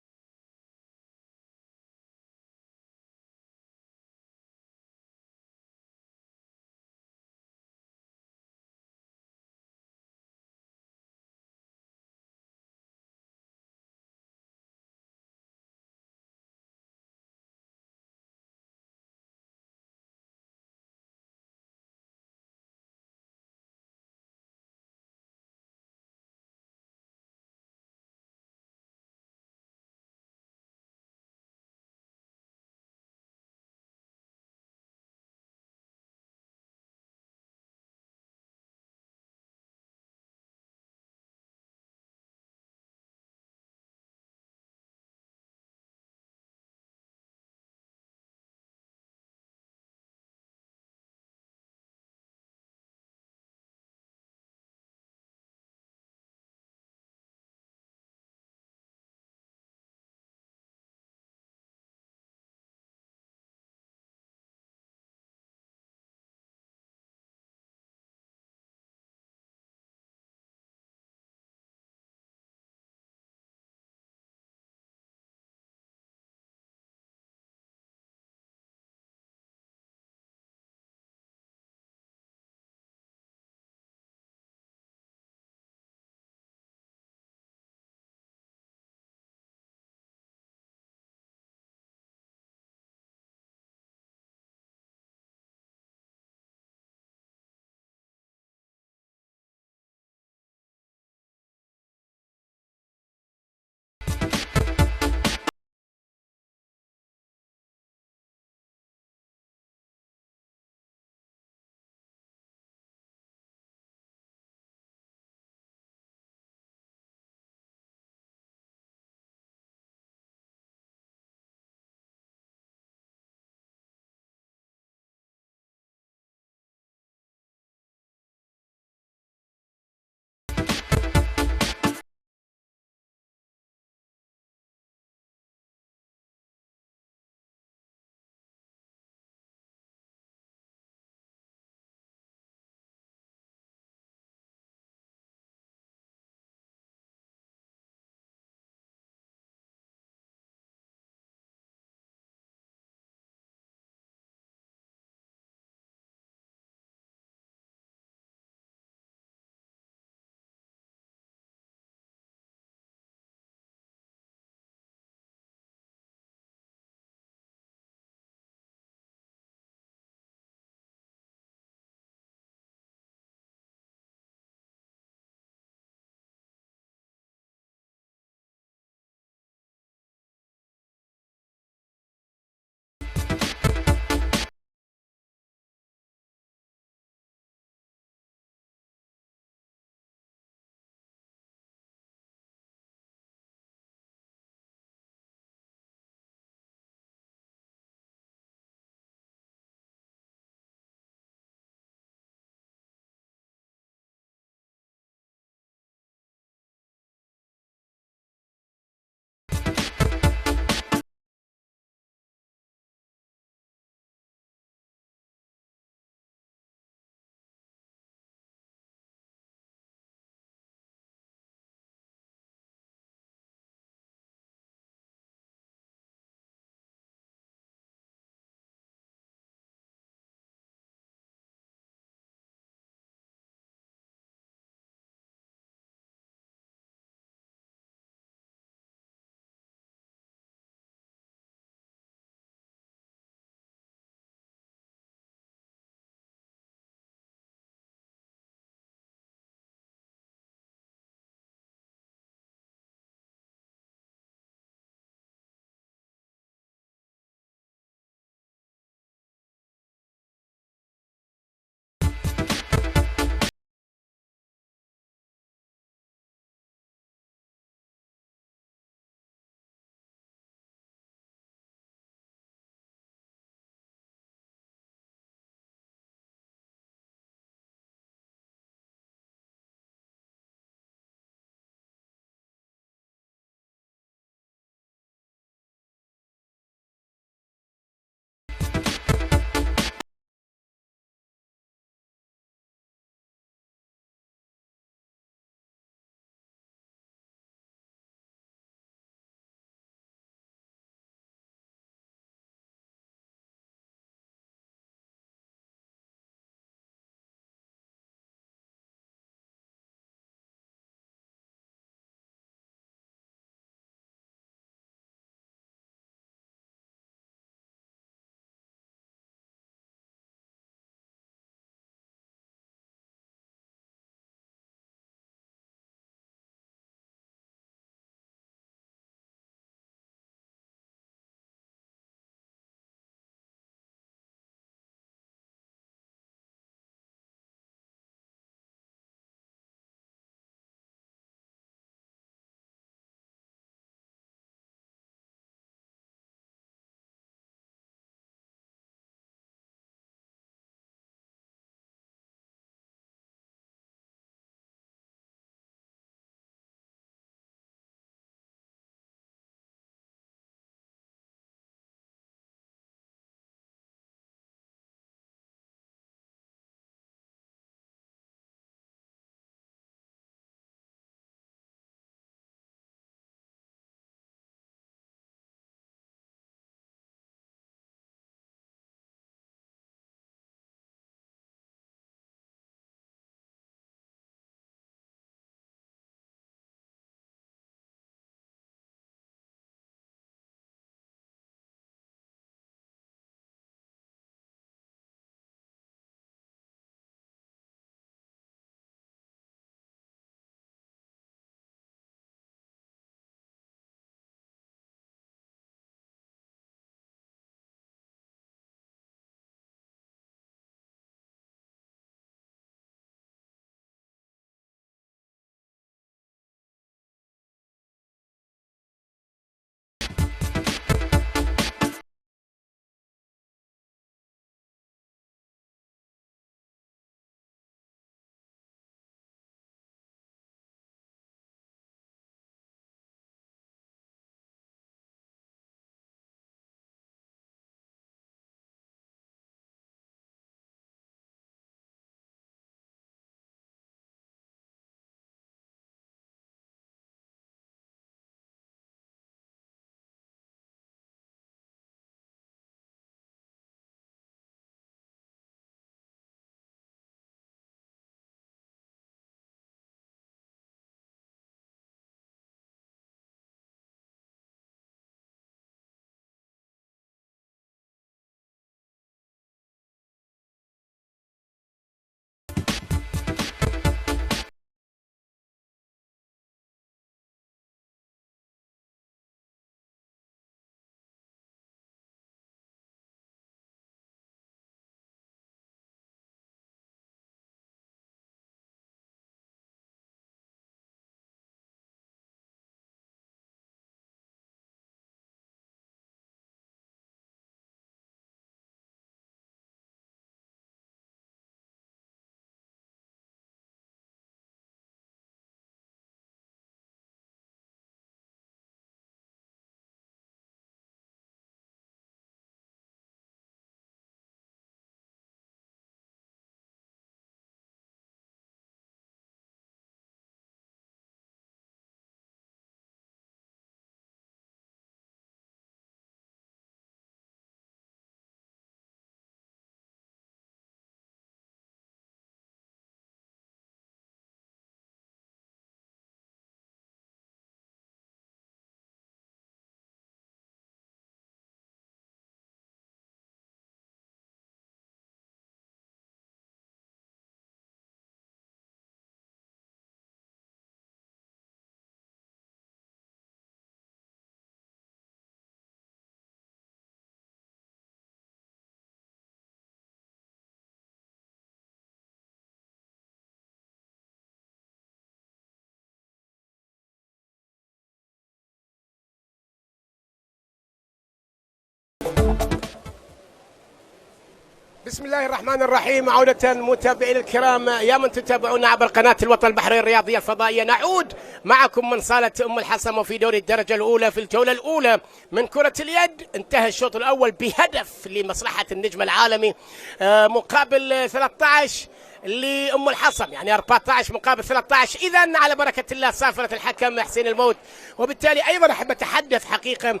بسم الله الرحمن الرحيم. عودة متابعين الكرام يا من تتابعونا عبر قناة الوطن البحرية الرياضية الفضائية، نعود معكم من صالة أم الحسن وفي دوري الدرجة الأولى. في الجولة الأولى من كرة اليد انتهى الشوط الأول بهدف لمصلحة النجم العالمي مقابل 13 لأم الحصم، يعني 14 مقابل 13. إذا على بركة الله صافرة الحكم حسين الموت. وبالتالي أيضا أحب أتحدث حقيقة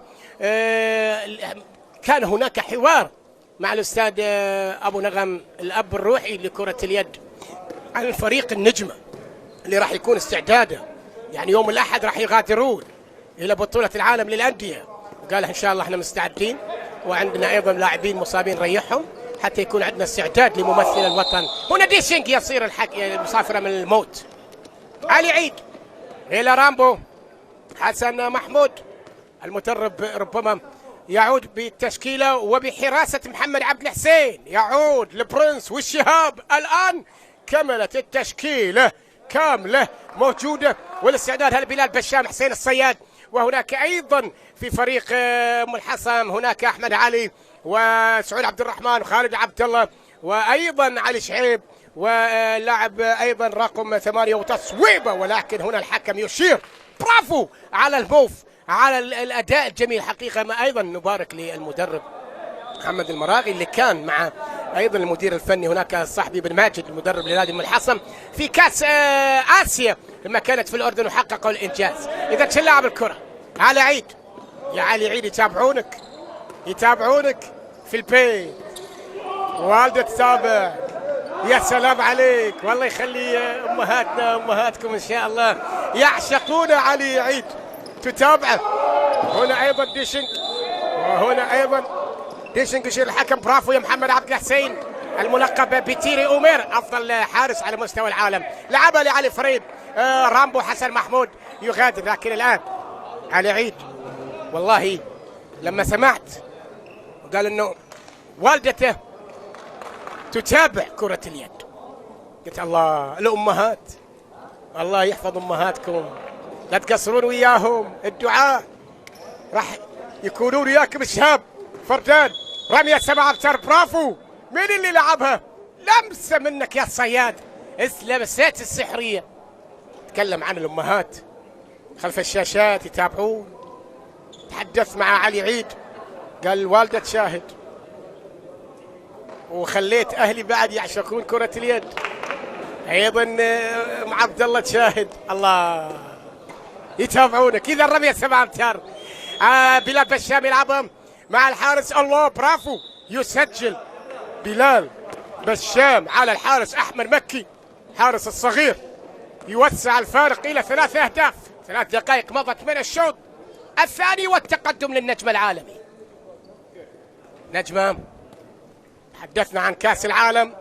كان هناك حوار مع الأستاذ أبو نغم الأب الروحي لكرة اليد عن الفريق النجمة اللي راح يكون استعداده، يعني يوم الأحد راح يغادرون إلى بطولة العالم للأندية. قال إن شاء الله احنا مستعدين، وعندنا أيضا لاعبين مصابين نريحهم حتى يكون عندنا استعداد لممثل الوطن. هنا ديشينج يصير المسافرة من الموت. علي عيد إلى رامبو. حسن محمود المدرب ربما يعود بالتشكيلة وبحراسة محمد عبد الحسين. يعود البرنس والشهاب. الآن كملت التشكيلة كاملة موجودة والاستعداد. هل بلال بشام، حسين الصياد، وهناك أيضا في فريق أم الحصم هناك أحمد علي وسعود عبد الرحمن وخالد عبد الله وأيضا علي شعيب ولاعب أيضا رقم 8 وتصويبة. ولكن هنا الحكم يشير برافو على الموف، على الأداء الجميل حقيقة. ما أيضا نبارك للمدرب محمد المراغي اللي كان مع أيضا المدير الفني هناك صاحبي بن ماجد المدرب لنادي أم الحصم في كأس آسيا لما كانت في الأردن وحققوا الإنجاز. إذا كان لاعب الكرة على عيد، يا علي عيد يتابعونك في البيت. والدة تتابع. يا سلام عليك، والله يخلي أمهاتنا أمهاتكم إن شاء الله يعشقون علي عيد. تتابعه. هنا أيضا ديشنج، وهنا أيضا ديشنج يشير الحكم. برافو يا محمد عبد الحسين الملقب بتيري أومير أفضل حارس على مستوى العالم. لعبها لعلي فريد. رامبو حسن محمود يغادر. لكن الآن علي عيد والله لما سمعت قال إنه والدته تتابع كرة اليد قلت الله الأمهات، الله يحفظ أمهاتكم، لا تقصرون وياهم. الدعاء راح يكونون وياكم. الشهاب فردان رمية 7 أمتار. برافو. مين اللي لعبها؟ لمسة منك يا الصياد. لمسات السحرية. تكلم عن الأمهات خلف الشاشات يتابعون. تحدث مع علي عيد قال الوالدة تشاهد وخليت أهلي بعد يعشقون كرة اليد. أيضا مع عبد الله تشاهد. الله يتابعونك. إذا الرمية 7 أمتار. بلال بشام يلعبها مع الحارس. الله برافو. يسجل بلال بشام على الحارس أحمد مكي حارس الصغير. يوسع الفارق إلى 3 أهداف. 3 دقائق مضت من الشوط الثاني والتقدم للنجم العالمي. نجمة تحدثنا عن كأس العالم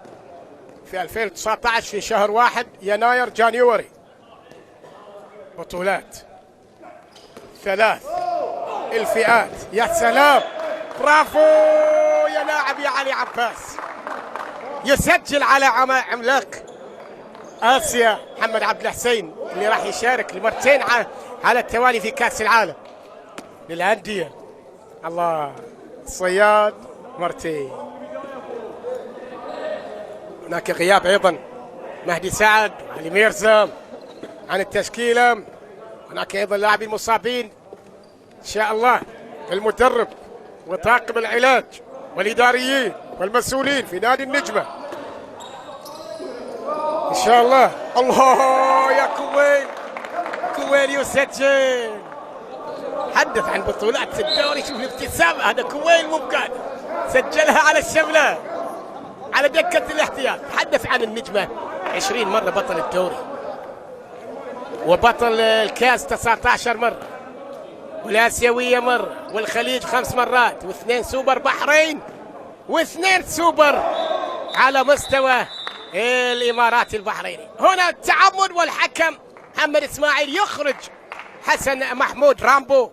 في 2019 في شهر 1 يناير جانيوري. بطولات 3 الفئات. يا سلام برافو يا لاعب يا علي عباس. يسجل على عملاق آسيا محمد عبد الحسين اللي راح يشارك لمرتين على التوالي في كأس العالم للأندية. الله الصياد مرتين. هناك غياب أيضا مهدي سعد علي ميرزا عن التشكيلة. هناك أيضا لاعبين مصابين. إن شاء الله المدرب وطاقم العلاج والإداريين والمسؤولين في نادي النجمة إن شاء الله. الله يا كويل يسجل. حدث عن بطولات الدوري. شوف الابتسامة، هذا كويل مو بقاعد سجلها على الشملة على دكة الاحتياط. تحدث عن النجمة 20 مرة بطل الدوري وبطل الكاس 19 مرة والآسيوية مرة والخليج 5 مرات و2 سوبر بحرين و2 سوبر على مستوى الإمارات البحريني. هنا التعمد والحكم محمد إسماعيل يخرج حسن محمود رامبو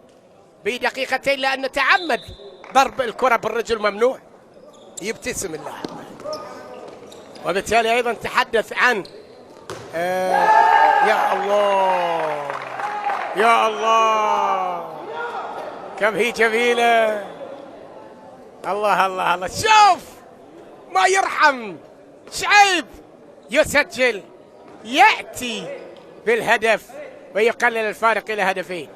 بدقيقتين لأنه تعمد ضرب الكرة بالرجل ممنوع. يبتسم اللاعب. وبالتالي أيضا تحدث عن يا الله يا الله كم هي جميلة. الله الله الله. شوف ما يرحم. شعيب يسجل، يأتي بالهدف ويقلل الفارق إلى هدفين.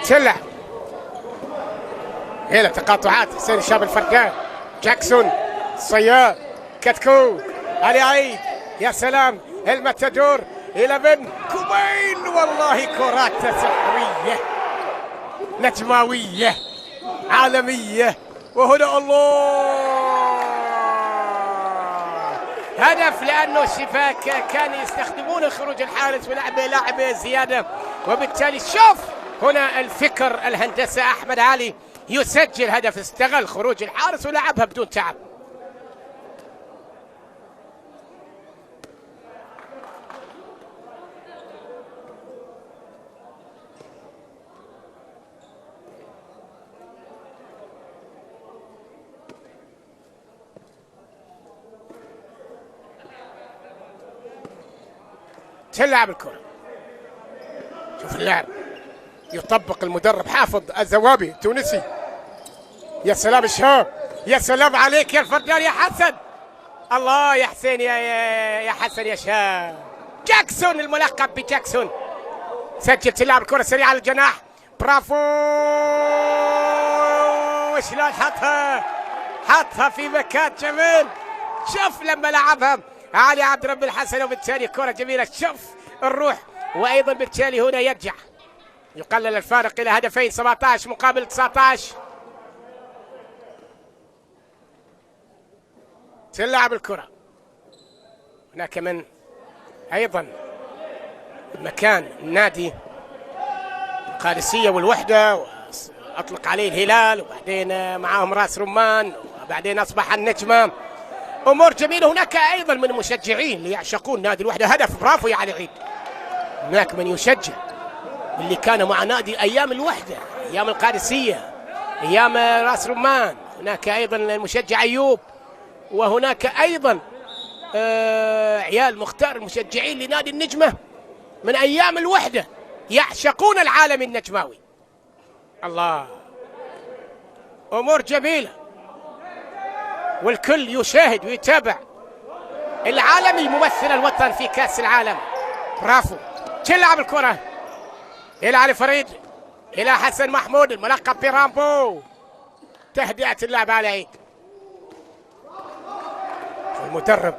تلعب هنا تقاطعات. حسين الشاب الفردان، جاكسون، الصياد، كتكو، علي عيد، يا سلام، المتادور إلى بن كومين. والله كرات سحرية نجماوية عالمية. وهنا الله هدف، لأنه الشباك كان يستخدمون خروج الحارس ولعبه لاعب زيادة، وبالتالي شوف هنا الفكر الهندسة. أحمد علي يسجل هدف، استغل خروج الحارس ولعبها بدون تعب. تلعب الكرة. شوف اللعب يطبق المدرب حافظ الزوابي التونسي. يا سلام الشهاب، يا سلام عليك يا الفردان يا حسن. الله يا حسين، يا حسن يا شهاب. جاكسون الملقب بجاكسون سجل. تلعب الكرة سريعة على الجناح. برافو، شلون حطها في مكان جميل. شوف لما لعبها علي عبد رب الحسن، وبالتالي كرة جميلة. شوف الروح، وايضا بالتالي هنا يرجع يقلل الفارق الى هدفين، 17 مقابل 19. تلعب الكرة. هناك من ايضا مكان النادي القادسية والوحدة، اطلق عليه الهلال، وبعدين معاهم راس رمان، وبعدين اصبح النجمة. امور جميله. هناك ايضا من المشجعين اللي يعشقون نادي الوحده. هدف، برافو يا علي عيد. هناك من يشجع اللي كان مع نادي ايام الوحده، ايام القادسيه، ايام راس رمان. هناك ايضا المشجع ايوب، وهناك ايضا عيال مختار المشجعين لنادي النجمه من ايام الوحده، يعشقون العالم النجماوي. الله، امور جميله، والكل يشاهد ويتابع. العالمي ممثل الوطن في كأس العالم. برافو. تلعب الكرة إلى علي فريد، إلى حسن محمود الملقب برامبو. تهدئة اللعب على عيد. المدرب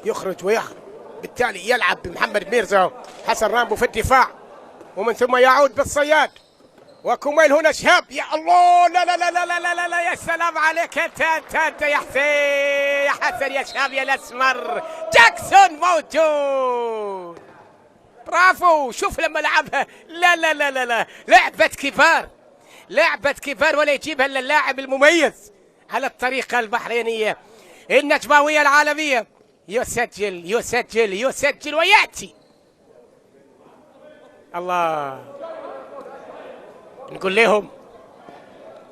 يخرج ويخرج، بالتالي يلعب بمحمد ميرزا، حسن رامبو في الدفاع، ومن ثم يعود بالصياد. وكوميل هنا شهاب. يا الله، لا لا لا لا لا لا, لا. يا سلام عليك انت يا حسين، يا حسن يا شهاب يا الاسمر. جاكسون موجود. برافو. شوف لما لعبها. لا لا لا لا لا، لعبة كبار، لعبة كبار، ولا يجيبها الا اللاعب المميز على الطريقة البحرينية النجماوية العالمية. يسجل يسجل يسجل ويأتي. الله، نقول لهم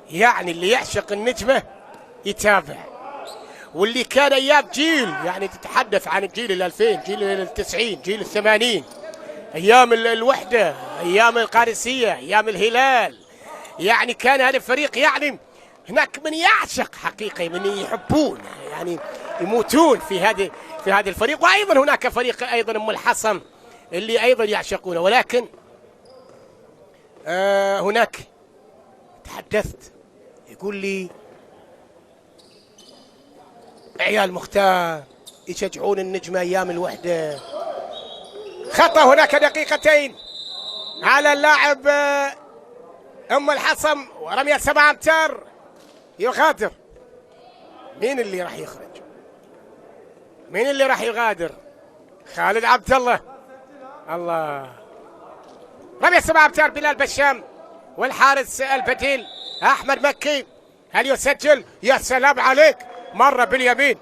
يعني اللي يعشق النجمة يتابع، واللي كان ايام جيل، يعني تتحدث عن الجيل 2000، جيل 90، جيل 80، ايام الوحدة، ايام القادسية، ايام الهلال. يعني كان هذا الفريق، يعني هناك من يعشق حقيقة، من يحبون، يعني يموتون في هذا الفريق. وايضا هناك فريق ايضا ام الحصم اللي ايضا يعشقونه. ولكن هناك تحدثت يقول لي عيال مختار يشجعون النجمة ايام الوحدة. خطأ هناك، دقيقتين على اللاعب ام الحصم، ورمية 7 أمتار يغادر. مين اللي راح يخرج؟ مين اللي راح يغادر؟ خالد عبد الله. الله، رمية 7 أمتار بلال بشام، والحارس البديل أحمد مكي. هل يسجل؟ يا سلام عليك، مرة باليمين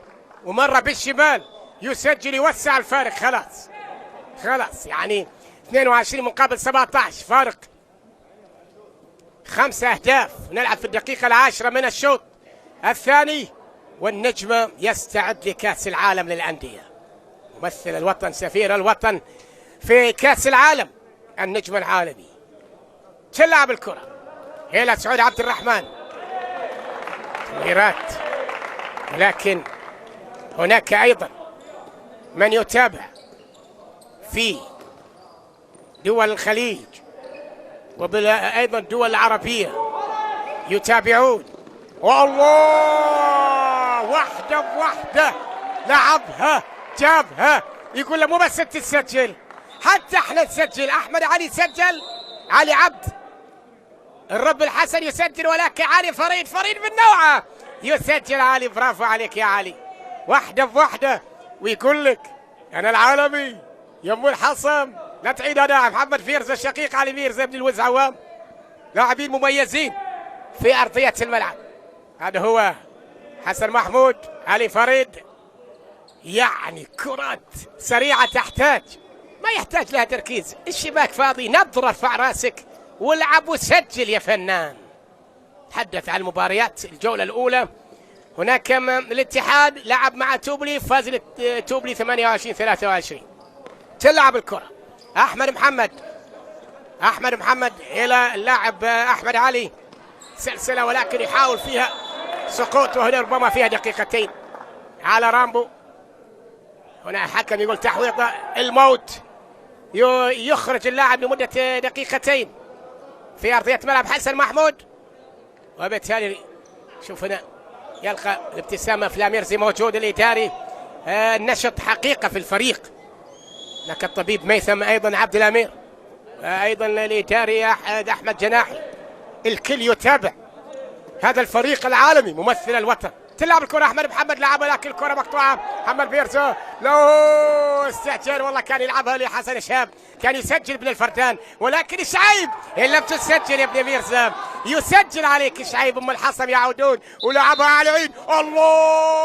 ومرة بالشمال، يسجل يوسع الفارق. خلاص يعني 22 مقابل 17، فارق 5 أهداف. نلعب في الدقيقة 10 من الشوط الثاني، والنجمة يستعد لكأس العالم للأندية. ممثل الوطن، سفير الوطن في كأس العالم النجم العالمي. تلعب الكرة إلى سعود عبد الرحمن، تمريرات، ولكن هناك أيضا من يتابع في دول الخليج وأيضا الدول العربية يتابعون. والله واحدة بواحدة لعبها جابها، يقول له مو بس تسجل حتى احنا نسجل. احمد علي سجل، علي عبد الرب الحسن يسجل، ولكن علي فريد من نوعه يسجل. علي برافو عليك يا علي، واحدة بواحدة، ويقول لك انا العالمي يم الحصم. لا تعيد انا محمد فيرز الشقيق علي فيرز ابن الوز عوام، لاعبين مميزين في ارضية الملعب. هذا هو حسن محمود، علي فريد. يعني كرات سريعة تحتاج، ما يحتاج لها تركيز، الشباك فاضي، نظر ارفع راسك والعب وسجل يا فنان. تحدث عن مباريات الجولة الأولى. هناك الاتحاد لعب مع توبلي، فاز توبلي 28-23. تلعب الكرة أحمد محمد إلى اللاعب أحمد علي، سلسلة ولكن يحاول فيها سقوط، وهنا ربما فيها دقيقتين على رامبو. هنا حكم يقول تحويط الموت، يخرج اللاعب لمدة دقيقتين في أرضية ملعب حسن محمود، وبالتالي شوف هنا يلقى الابتسامة في لاميرزي موجود الإداري، النشط حقيقة في الفريق. لك الطبيب ميثم أيضا عبد الأمير، أيضا الإداري أحمد جناحي، الكل يتابع هذا الفريق العالمي ممثل الوطن. تلعب الكرة أحمد محمد، لعبها لكن الكرة مقطوعة. محمد بيرزو لو استعجل، والله كان يلعبها لحسن شهاب، كان يسجل ابن الفردان، ولكن شعيب إن لم تسجل يا ابن بيرزو يسجل عليك شعيب. أم الحصم يعودون ولعبها على العيد، الله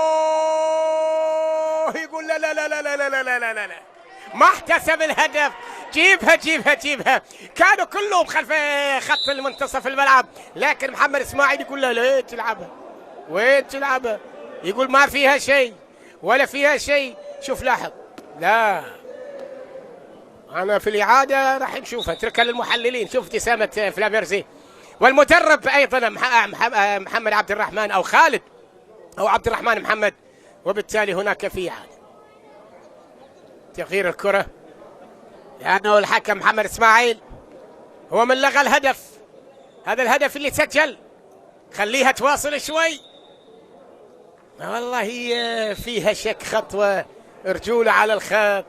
يقول لا لا لا لا لا لا لا لا لا، ما احتسب الهدف. جيبها. كانوا كلهم خلف خط المنتصف الملعب، لكن محمد اسماعيل يقول له ليه تلعبها، وين تلعبها؟ يقول ما فيها شيء ولا فيها شيء. شوف لاحظ، لا انا في الاعاده راح نشوفها، اتركها للمحللين. شوف ابتسامه فلاميرزي، والمدرب ايضا محمد عبد الرحمن او خالد او عبد الرحمن محمد، وبالتالي هناك في اعاده تغيير الكره، لانه الحكم محمد اسماعيل هو من لغى الهدف. هذا الهدف اللي سجل، خليها تواصل شوي. والله فيها شك، خطوة رجولة على الخط،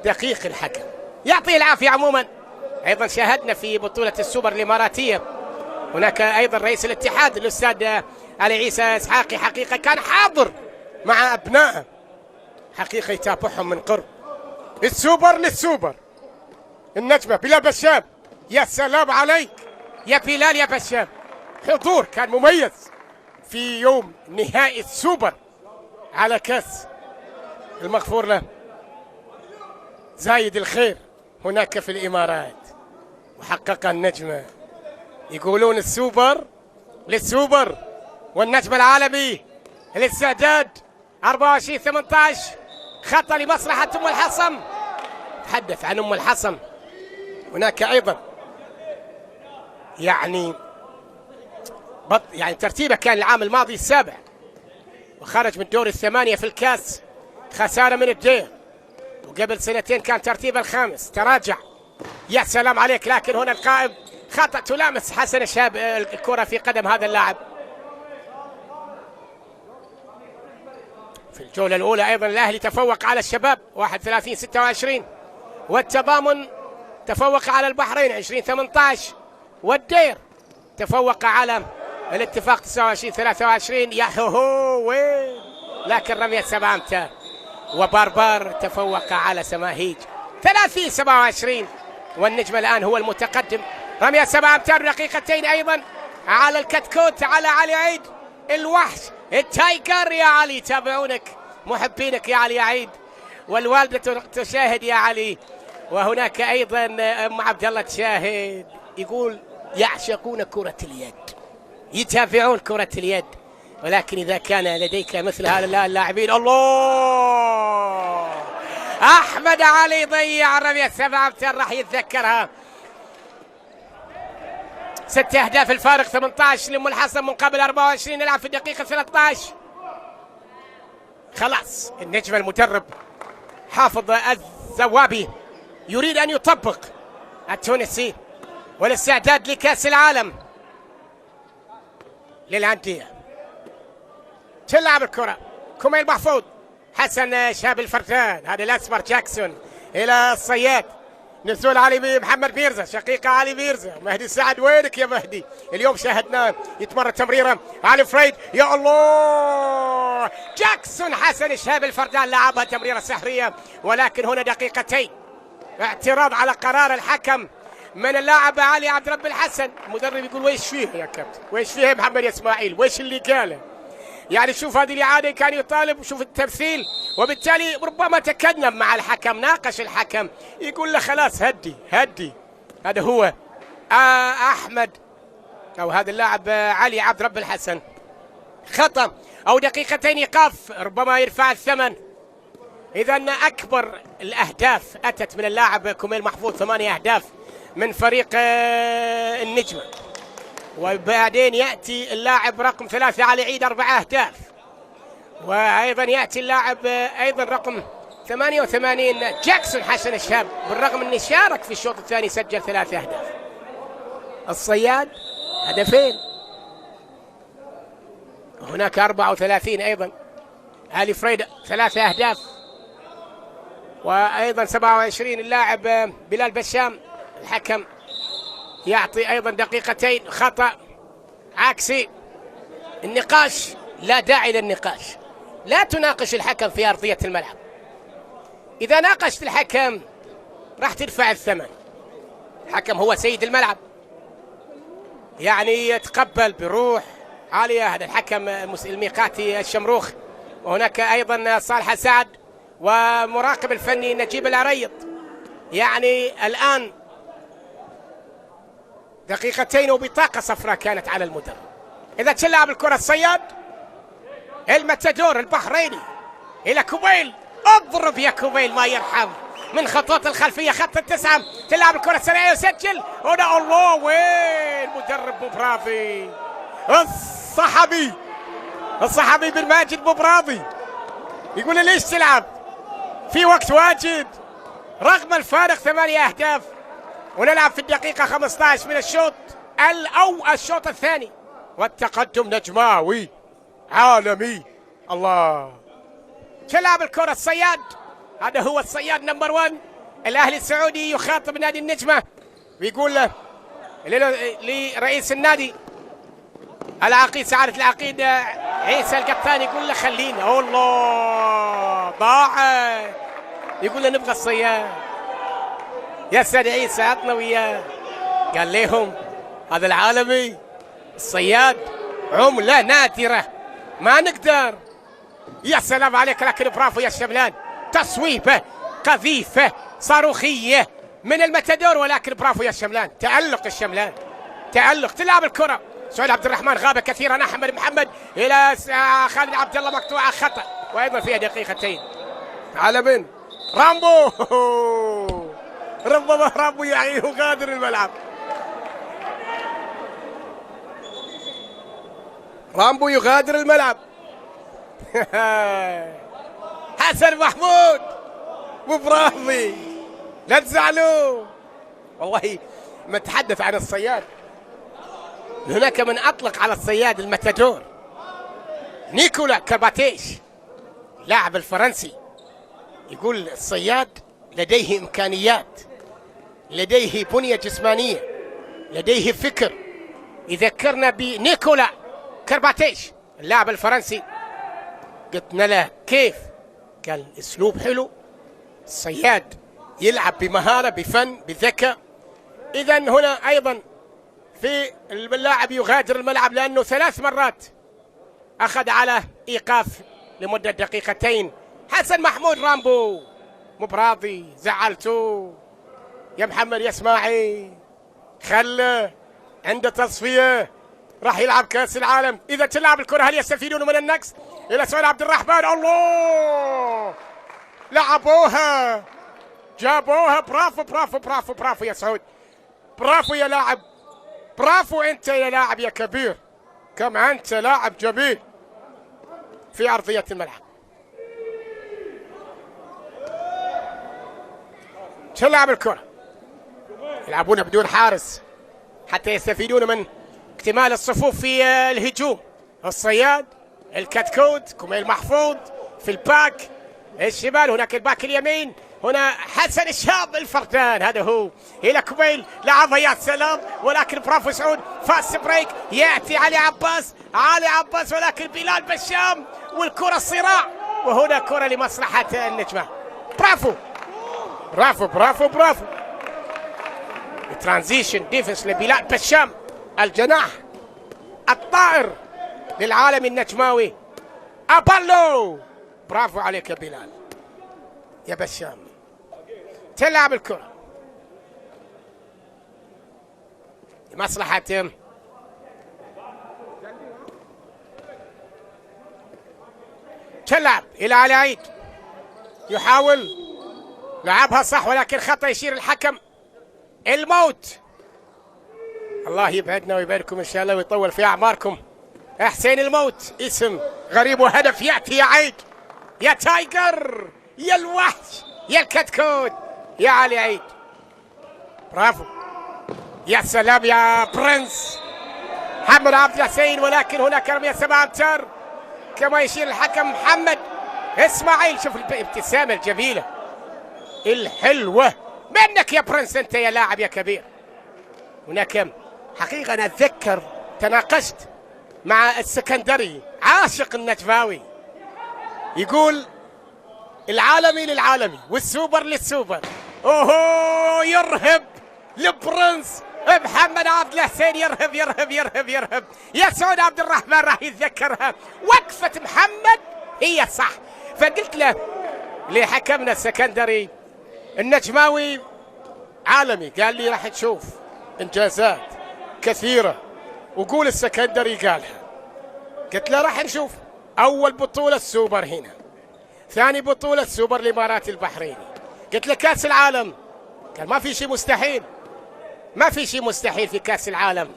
دقيق الحكم، يعطيه العافية. عموما أيضا شاهدنا في بطولة السوبر الإماراتية، هناك أيضا رئيس الاتحاد الأستاذ علي عيسى إسحاقي، حقيقة كان حاضر مع أبنائه، حقيقة يتابعهم من قرب. السوبر للسوبر، النجمة بلال بشام، يا سلام عليك يا بلال يا بشام، حضور كان مميز في يوم نهائي السوبر على كاس المغفور له زايد الخير هناك في الإمارات، وحقق النجمة. يقولون السوبر للسوبر والنجم العالمي. الاستعداد 24-18، خطة لمصلحة أم الحصم. تحدث عن أم الحصم، هناك أيضا يعني ترتيبه كان العام الماضي السابع، وخرج من دور الثمانية في الكاس، خسارة من الدير، وقبل سنتين كان ترتيبه الخامس، تراجع. يا سلام عليك، لكن هنا القائم خطأ تلامس حسن شهاب الكرة في قدم هذا اللاعب. في الجولة الأولى أيضا الأهلي تفوق على الشباب 31-26، والتضامن تفوق على البحرين 20-18، والدير تفوق على الاتفاق 29-23. يا هو وين، لكن رمية 7 أمتار، وباربار تفوق على سماهيج 30-27، والنجم الآن هو المتقدم، رمية 7 أمتار دقيقتين أيضا على الكتكوت، على علي عيد الوحش التايجر. يا علي تابعونك محبينك يا علي يا عيد، والوالدة تشاهد يا علي، وهناك أيضا أم عبد الله تشاهد. يقول يعشقون كرة اليد، يتابعون كرة اليد، ولكن إذا كان لديك مثل هؤلاء اللاعبين، الله أحمد علي ضيع رمية 7 أمتار راح يتذكرها. 6 أهداف الفارق 18 لأم الحسن مقابل 24. نلعب في الدقيقة 13. خلاص النجم المدرب حافظ الزوابي يريد أن يطبق التونسي والاستعداد لكأس العالم للأندية. تلعب الكرة كوميل محفوظ، حسن شاب الفرجان، هذا الأسمر جاكسون إلى الصياد، نزول علي محمد بيرزا، شقيقة علي بيرزا. مهدي سعد وينك يا مهدي؟ اليوم شاهدناه يتمرر تمريرة علي فريد، يا الله جاكسون حسن شاب الفردان لعبها تمريرة سحرية، ولكن هنا دقيقتين اعتراض على قرار الحكم من اللاعب علي عبد رب الحسن. المدرب يقول ويش فيه يا كابتن، ويش فيه محمد اسماعيل، ويش اللي قاله؟ يعني شوف هذه الإعادة كان يطالب وشوف التمثيل، وبالتالي ربما تكلم مع الحكم، ناقش الحكم، يقول له خلاص هدي هدي. هذا هو أحمد أو هذا اللاعب علي عبد رب الحسن. خطأ أو دقيقتين إيقاف ربما يرفع الثمن. إذا أكبر الأهداف أتت من اللاعب كوميل محفوظ، 8 أهداف من فريق النجمة، وبعدين يأتي اللاعب رقم 3 علي عيد 4 أهداف، وأيضا يأتي اللاعب أيضا رقم 88 جاكسون حسن الشاب، بالرغم أنه شارك في الشوط الثاني سجل 3 أهداف. الصياد هدفين، هناك 34 أيضا علي فريد 3 أهداف، وأيضا 27 اللاعب بلال بشام. الحكم يعطي أيضا دقيقتين. خطأ عكسي. النقاش لا داعي للنقاش، لا تناقش الحكم في أرضية الملعب. إذا ناقشت الحكم راح تدفع الثمن. الحكم هو سيد الملعب، يعني يتقبل بروح عالية. هذا الحكم الميقاتي الشمروخ، وهناك أيضا صالح سعد ومراقب الفني نجيب العريض. يعني الآن دقيقتين وبطاقة صفراء كانت على المدرب. إذا تلعب الكرة الصياد المتادور البحريني إلى كوبيل، اضرب يا كوبيل ما يرحم من خطوط الخلفية خط التسعة. تلعب الكرة السريعة ويسجل هنا. الله وين مدرب بوبراضي، الصحابي بن ماجد بوبراضي يقول ليش تلعب في وقت واجد رغم الفارق 8 أهداف، ونلعب في الدقيقة 15 من الشوط الشوط الثاني، والتقدم نجماوي عالمي. الله تلعب الكرة الصياد، هذا هو الصياد نمبر 1. الأهلي السعودي يخاطب نادي النجمة ويقول له لرئيس النادي العقيد سعادة العقيد عيسى القطاني، يقول له خلينا. الله ضاعت، يقول له نبغى الصياد يا سيد عيسى عطنا وياه. قال لهم هذا العالمي الصياد عملة نادرة ما نقدر. يا سلام عليك، لكن برافو يا الشملان، تصويبة قذيفة صاروخية من المتادور، ولكن برافو يا الشملان، تألق الشملان، تألق. تلعب الكرة سعود عبد الرحمن غاب كثيرا، أحمد محمد إلى خالد عبد الله مقطوعة خطأ، وأيضا فيها دقيقتين. على من رامبو ربما رامبو يعني يغادر الملعب. رامبو يغادر الملعب. حسن محمود وبراضي لا تزعلوا، والله ما نتحدث عن الصياد، هناك من أطلق على الصياد المتادور نيكولا كرباتيش لاعب الفرنسي، يقول الصياد لديه إمكانيات، لديه بنية جسمانية، لديه فكر. يذكرنا بنيكولا كرباتيش اللاعب الفرنسي. قلنا له كيف؟ قال اسلوب حلو، الصياد يلعب بمهارة بفن بذكاء. إذا هنا أيضا في اللاعب يغادر الملعب لأنه 3 مرات أخذ على إيقاف لمدة دقيقتين. حسن محمود رامبو مبراضي زعلتوه يا محمد يا اسماعيل، خله عنده تصفية راح يلعب كأس العالم. إذا تلعب الكرة هل يستفيدون من النقص؟ إلى سعود عبد الرحمن. الله لعبوها جابوها. برافو برافو برافو برافو يا سعود، برافو يا لاعب، برافو انت يا لاعب يا كبير، كم انت لاعب جميل في ارضيه الملعب. تلعب الكره، يلعبون بدون حارس حتى يستفيدون من اكتمال الصفوف في الهجوم. الصياد، الكتكوت، كميل محفوظ في الباك الشمال، هناك الباك اليمين، هنا حسن الشاب الفردان، هذا هو الى كميل لعبها يا سلام، ولكن برافو سعود. فاست بريك ياتي علي عباس، علي عباس، ولكن بلال بشام والكره الصراع، وهنا كره لمصلحه النجمه. برافو برافو برافو برافو. الترانزيشن ديفنس لبلال بشام، الجناح الطائر للعالم النجماوي أبولو. برافو عليك يا بلال يا بشام. تلعب الكرة لمصلحة تلعب إلى علي عيد، يحاول لعبها صح ولكن خطأ يشير الحكم. الموت، الله يبعدنا ويباركم إن شاء الله ويطول في أعماركم. حسين الموت اسم غريب وهدف يأتي يا عيد، يا تايجر، يا الوحش، يا الكتكوت، يا علي عيد. برافو يا سلام يا برنس محمد عبد الحسين، ولكن هناك رمية 7 أمتار كما يشير الحكم محمد اسماعيل. شوف الابتسامة الجميلة الحلوة منك يا برنس انت يا لاعب يا كبير. هناك حقيقة أنا أتذكر تناقشت مع السكندري عاشق النجماوي، يقول العالمي للعالمي والسوبر للسوبر. اوهو يرهب البرنس محمد عبد الحسين، يرهب يرهب يرهب يرهب. يا سعود عبد الرحمن راح يتذكرها، وقفة محمد هي صح. فقلت له لحكمنا السكندري النجماوي عالمي، قال لي راح تشوف انجازات كثيرة، وقول السكندري قالها. قلت له راح نشوف اول بطولة السوبر هنا، ثاني بطولة السوبر الاماراتي البحريني. قلت له كاس العالم، قال ما في شيء مستحيل، ما في شيء مستحيل في كاس العالم.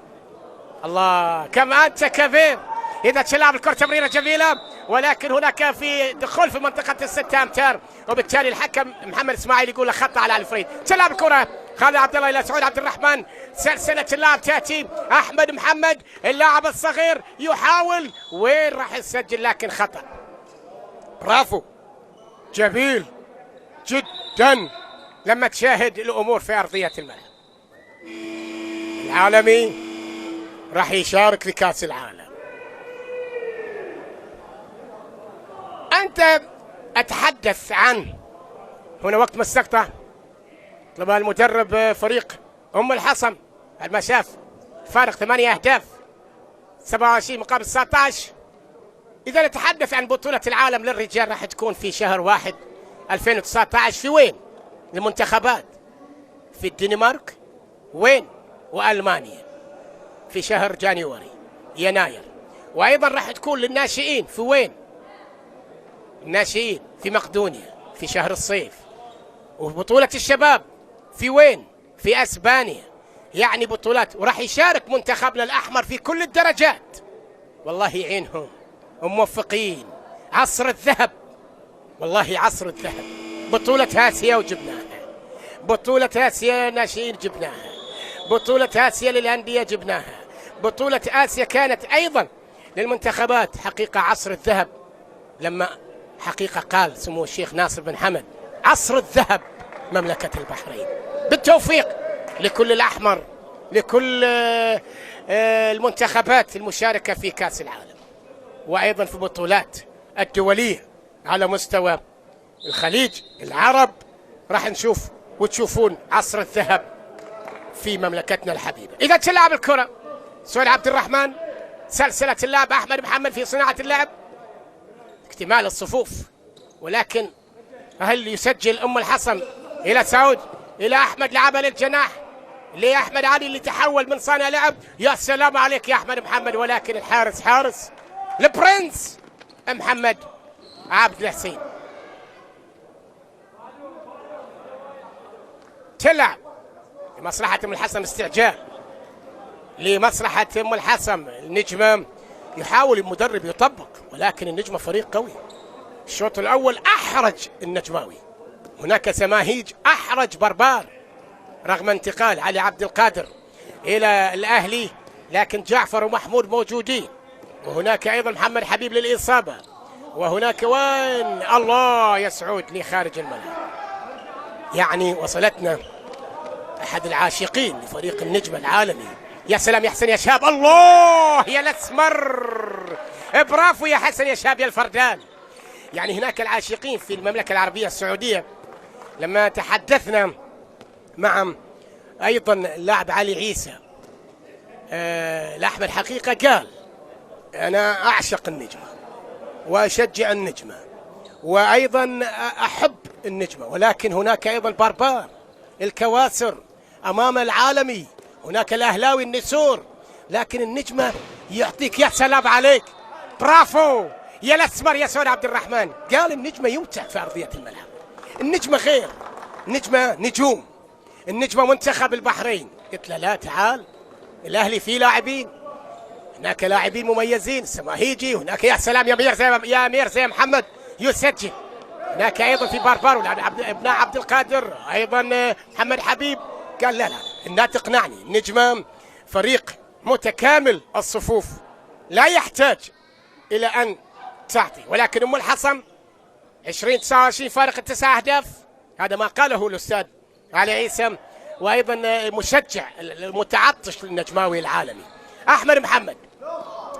الله كم انت كبير. اذا تلعب الكرة تمريرة جميلة، ولكن هناك في دخول في منطقة ال6 أمتار، وبالتالي الحكم محمد اسماعيل يقول له خطأ على الفريد. تلعب الكرة خالد عبد الله الى سعود عبد الرحمن، سلسلة اللعب تأتي. أحمد محمد اللاعب الصغير يحاول، وين راح يسجل لكن خطأ. برافو جميل جدا لما تشاهد الأمور في أرضية الملعب. العالمي راح يشارك في كأس العالم. أنت أتحدث عن هنا وقت مستقطع، طلب المدرب فريق أم الحصم المشاف، فارق 8 أهداف 27 مقابل 19. إذا نتحدث عن بطولة العالم للرجال راح تكون في شهر 1 2019 في وين؟ المنتخبات في الدنمارك وين؟ وألمانيا في شهر جانيوري يناير. وأيضا راح تكون للناشئين في وين؟ الناشئين في مقدونيا في شهر الصيف. وبطولة الشباب في وين؟ في أسبانيا. يعني بطولات، وراح يشارك منتخبنا الأحمر في كل الدرجات. والله يعينهم وموفقين. عصر الذهب، والله عصر الذهب. بطولة آسيا وجبناها، بطولة آسيا ناشئين جبناها، بطولة آسيا للأندية جبناها، بطولة آسيا كانت أيضا للمنتخبات. حقيقة عصر الذهب، لما حقيقة قال سمو الشيخ ناصر بن حمد عصر الذهب مملكة البحرين. بالتوفيق لكل الأحمر، لكل المنتخبات المشاركة في كأس العالم، وأيضا في بطولات الدولية على مستوى الخليج العرب. راح نشوف وتشوفون عصر الذهب في مملكتنا الحبيبة. إذا تلعب الكرة سعود عبد الرحمن، سلسلة اللعب أحمد محمد في صناعة اللعب، اكتمال الصفوف، ولكن هل يسجل أم الحصن؟ إلى سعود، إلى أحمد لعبها للجناح لأحمد علي اللي تحول من صانع لعب. يا سلام عليك يا أحمد محمد، ولكن الحارس حارس البرنس محمد عبد الحسين. تلعب لمصلحة أم الحسن استعجال، لمصلحة أم الحسن. النجمة يحاول المدرب يطبق، ولكن النجمة فريق قوي. الشوط الأول أحرج النجماوي، هناك سماهيج أحرج بربار رغم انتقال علي عبد القادر إلى الأهلي، لكن جعفر ومحمود موجودين، وهناك أيضا محمد حبيب للإصابة، وهناك وين الله يا سعود لخارج الملعب. يعني وصلتنا أحد العاشقين لفريق النجم العالمي. يا سلام يا حسن يا شاب، الله يا الأسمر، برافو يا حسن يا شاب يا الفردان. يعني هناك العاشقين في المملكة العربية السعودية. لما تحدثنا مع أيضا اللاعب علي عيسى الأحمد حقيقة قال أنا أعشق النجمة وأشجع النجمة وأيضا أحب النجمة، ولكن هناك أيضا البربار الكواسر أمام العالمي، هناك الأهلاوي النسور، لكن النجمة يعطيك. يا سلام عليك، برافو يا الأسمر يا سعود عبد الرحمن. قال النجمة يمتع في أرضية الملعب، النجمة غير، النجمة نجوم، النجمة منتخب البحرين. قلت له لا تعال، الأهلي فيه لاعبين، هناك لاعبين مميزين سماهيجي، هناك يا سلام يا أمير زي محمد يسجل، هناك أيضا في باربارو ابناء عبد القادر، أيضا محمد حبيب. قال لا لا تقنعني، النجمة فريق متكامل الصفوف لا يحتاج إلى أن تعطي، ولكن أم الحسن 20-29 فارق 9 أهداف، هذا ما قاله الأستاذ علي عيسى، وأيضا مشجع المتعطش للنجماوي العالمي أحمد محمد.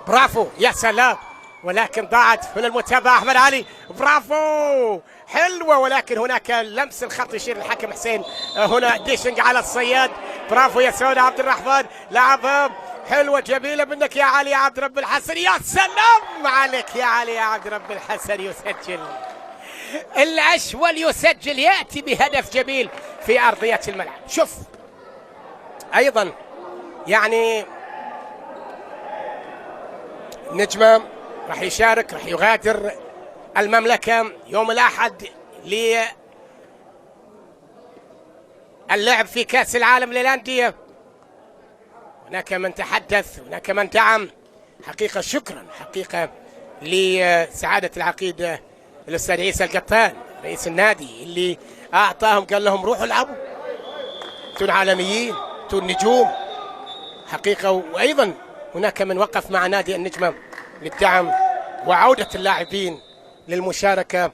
برافو يا سلام، ولكن ضاعت هنا المتابعة أحمد علي، برافو حلوة، ولكن هناك لمس الخط يشير الحكم حسين، هنا ديشنج على الصياد. برافو يا سعود عبد الرحمن، لعبها حلوة جميلة منك يا علي عبد رب الحسن. يا سلام عليك يا علي عبد رب الحسن، يسجل الأشول، يسجل، يأتي بهدف جميل في أرضية الملعب. شوف أيضا يعني النجمة راح يشارك، راح يغادر المملكة يوم الأحد للعب في كأس العالم للأندية. هناك من تحدث، هناك من دعم، حقيقة شكرا حقيقة لسعادة العقيد الأستاذ عيسى القطان رئيس النادي اللي أعطاهم، قال لهم روحوا العبوا، انتم عالميين، انتم نجوم حقيقة. وأيضا هناك من وقف مع نادي النجمة للدعم وعودة اللاعبين للمشاركة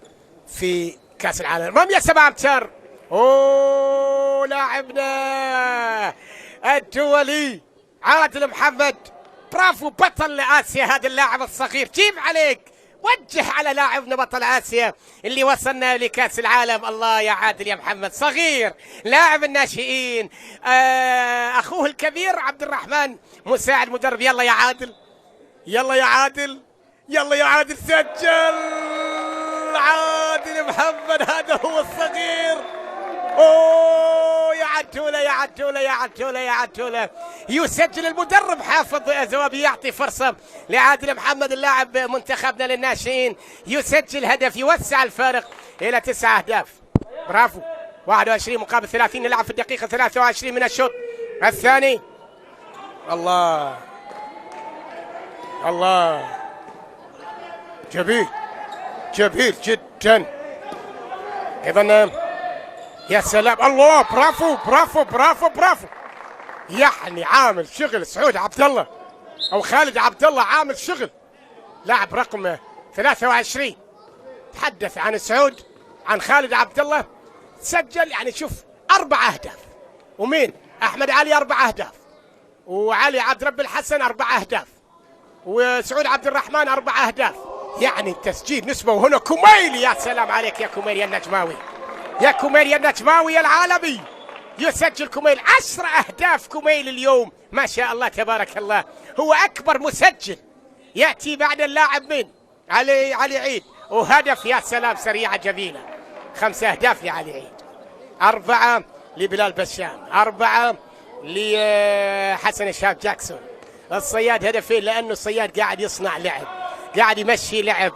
في كأس العالم. رمية 7 أمتار، أوه لاعبنا الدولي عادل محمد، برافو، بطل آسيا هذا اللاعب الصغير، جيب عليك، وجه على لاعبنا بطل آسيا اللي وصلنا لكأس العالم. الله يا عادل يا محمد، صغير لاعب الناشئين، أخوه الكبير عبد الرحمن مساعد مدرب. يلا يا عادل، يلا يا عادل، يلا يا عادل، سجل عادل محمد، هذا هو الصغير. اوه يا عدولة يا عدولة يا عدولة يا عدولة، يسجل المدرب حافظ زوابي، يعطي فرصة لعادل محمد اللاعب منتخبنا للناشئين، يسجل هدف، يوسع الفارق إلى 9 أهداف. برافو، 21 مقابل 30، نلعب في الدقيقة 23 من الشوط الثاني. الله الله، جميل جميل جدا. ايضا يا سلام، الله، برافو برافو برافو برافو، يعني عامل شغل سعود عبد الله او خالد عبد الله، عامل شغل، لاعب رقم 23. تحدث عن سعود، عن خالد عبد الله، سجل يعني شوف 4 أهداف، ومين احمد علي 4 أهداف، وعلي عبد رب الحسن 4 أهداف، وسعود عبد الرحمن 4 أهداف، يعني التسجيل نسبة. وهنا كوميل، يا سلام عليك يا كوميل يا النجماوي، يا كوميل يا النجماوي العالمي، يسجل كوميل 10 أهداف. كوميل اليوم ما شاء الله تبارك الله، هو أكبر مسجل، يأتي بعد اللاعب من علي عيد، وهدف يا سلام سريعة جميلة. 5 أهداف لعلي عيد، 4 لبلال بشام، 4 لحسن الشاب جاكسون. الصياد هدفين، لأنه الصياد قاعد يصنع لعب، قاعد يمشي لعب،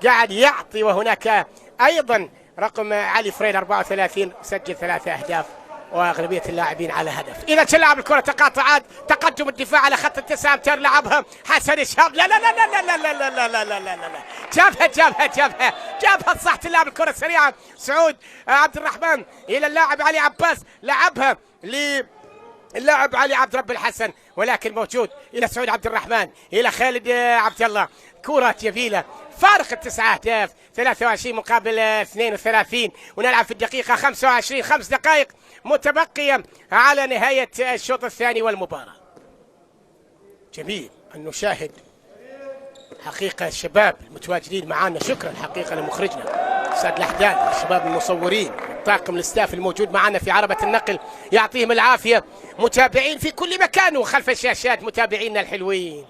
قاعد يعطي. وهناك أيضا رقم علي فريد 34 سجل 3 أهداف. واغلبيه اللاعبين على هدف. اذا تلعب الكره تقاطعات، تقدم الدفاع على خط التسعه امتار، لعبها حسن الشهاب، لا لا لا لا لا لا لا لا لا لا لا لا، جابها صح. تلعب الكره سريعه سعود عبد الرحمن الى اللاعب علي عباس، لعبها اللاعب علي عبد رب الحسن، ولكن موجود الى سعود عبد الرحمن الى خالد عبد الله. كرة جميلة، فارق التسع اهداف، 23 مقابل 32، ونلعب في الدقيقة 25، 5 دقائق متبقية على نهاية الشوط الثاني والمباراة. جميل أن نشاهد حقيقة الشباب المتواجدين معنا. شكرا حقيقة لمخرجنا أستاذ لحدان، الشباب المصورين، الطاقم الاستاف الموجود معنا في عربة النقل، يعطيهم العافية. متابعين في كل مكان وخلف الشاشات، متابعينا الحلوين،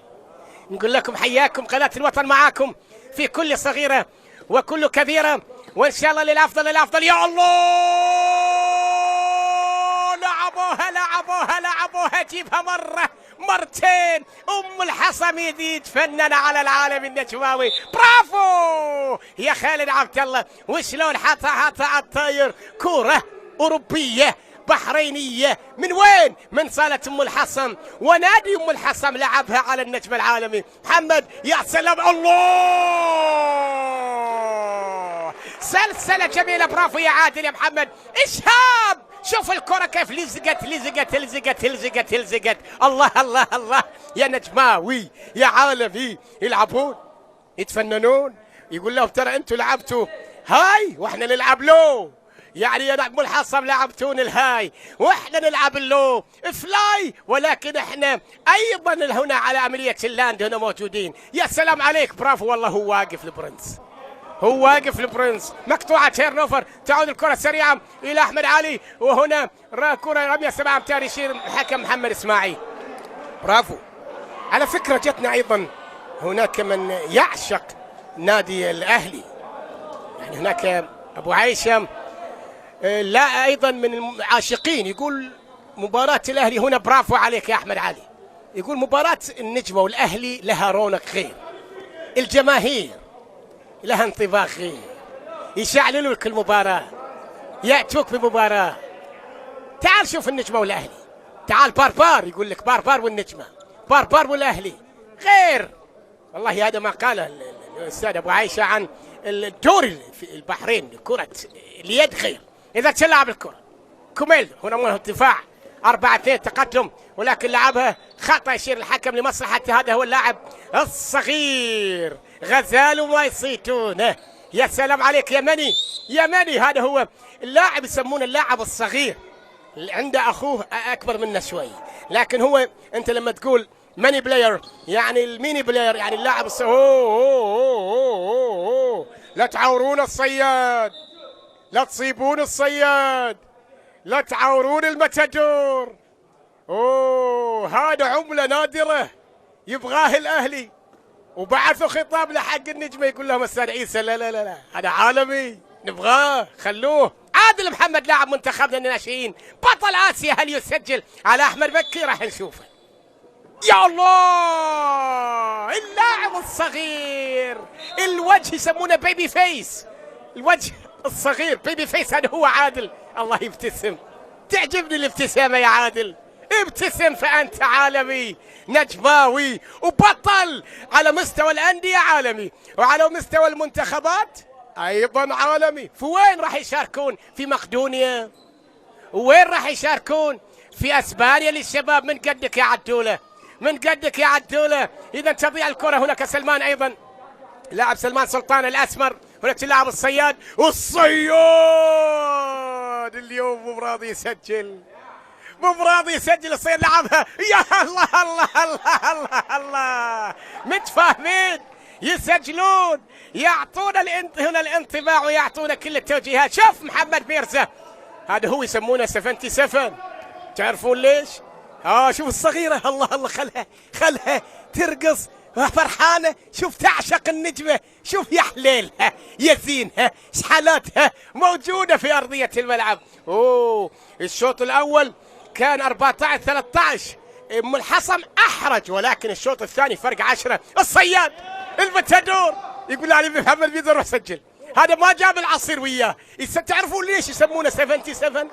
نقول لكم حياكم. قناة الوطن معاكم في كل صغيرة وكل كبيرة، وإن شاء الله للأفضل الأفضل. يا الله، لعبوها جيبها مرة مرتين. أم الحصم يتفنن على العالم النجماوي. برافو يا خالد عبد الله، وشلون حطها الطاير. كرة أوروبية بحرينية، من وين؟ من صالة أم الحصم، ونادي أم الحصم لعبها على النجم العالمي محمد. يا سلام، الله، سلسلة جميلة. برافو يا عادل يا محمد. إشهاب، شوف الكرة كيف لزقت. الله الله الله يا نجماوي يا عالمي. يلعبون يتفننون، يقول لهم ترى أنتوا لعبتوا هاي واحنا نلعب لو، يعني يا ام الحصم لعبتون الهاي واحنا نلعب اللو فلاي، ولكن احنا ايضا هنا على عمليه اللاند هنا موجودين. يا سلام عليك، برافو والله. هو واقف البرنس. مقطوعه تيرنوفر، تعود الكره سريعه الى احمد علي، وهنا كره رميه 7 امتار، يشير الحكم محمد اسماعيل. برافو. على فكره جتنا ايضا هناك من يعشق نادي الاهلي، يعني هناك ابو عيشه لا ايضا من العاشقين، يقول مباراة الاهلي هنا. برافو عليك يا احمد علي. يقول مباراة النجمة والاهلي لها رونق غير، الجماهير لها انطباع غير، يشعللوا لك المباراة، ياتوك بمباراة. تعال شوف النجمة والاهلي، تعال باربار، يقول لك باربار والنجمة، باربار والاهلي غير. والله هذا ما قاله الاستاذ ابو عائشة عن الدور في البحرين، كرة اليد غير. إذا تلعب الكرة كوميل هنا من الدفاع 4-2 تقدم، ولكن لعبها خطأ، يشير الحكم لمصلحة هذا هو اللاعب الصغير غزال وما يصيتونه. يا سلام عليك يا مني. هذا هو اللاعب يسمونه اللاعب الصغير، عنده أخوه أكبر منه شوي، لكن هو أنت لما تقول ماني بلاير يعني الميني بلاير، يعني اللاعب الصغير. لا تعورون الصياد، لا تصيبون الصياد، لا تعورون المتدور. هذا عملة نادرة يبغاه الأهلي. وبعثوا خطاب لحق النجمة يقول لهم أستاذ عيسى لا هذا عالمي نبغاه، خلوه. عادل محمد لاعب منتخبنا الناشئين بطل آسيا، هل يسجل على أحمد مكي؟ راح نشوفه. يا الله، اللاعب الصغير، الوجه يسمونه بيبي فيس، الوجه الصغير بيبي فيس، هذا هو عادل. الله يبتسم، تعجبني الابتسامة يا عادل، ابتسم فأنت عالمي نجماوي وبطل على مستوى الأندية عالمي، وعلى مستوى المنتخبات أيضا عالمي. في وين راح يشاركون؟ في مقدونيا، وين راح يشاركون؟ في أسبانيا للشباب. من قدك يا عدولة، من قدك يا عدولة. إذا تضيع الكرة. هناك سلمان أيضا، لاعب سلمان سلطان الأسمر. هناك اللاعب الصياد، والصياد اليوم مو براضي يسجل، مو براضي يسجل. الصياد لعبها، يا الله الله الله الله الله، متفاهمين، يسجلون، يعطونا هنا الانطباع ويعطونا كل التوجيهات. شوف محمد ميرزا، هذا هو يسمونه 77، تعرفون ليش؟ شوف الصغيرة، الله الله، خلها ترقص فرحانة. شوف تعشق النجمة، شوف يا حليلها يا زينها، شحالاتها موجودة في أرضية الملعب. الشوط الأول كان 14-13، أم الحصم أحرج، ولكن الشوط الثاني فرق 10. الصياد المتدور يقول علي محمد بيقدر روح سجل، هذا ما جاب العصير وياه. تعرفون ليش يسمونه 77؟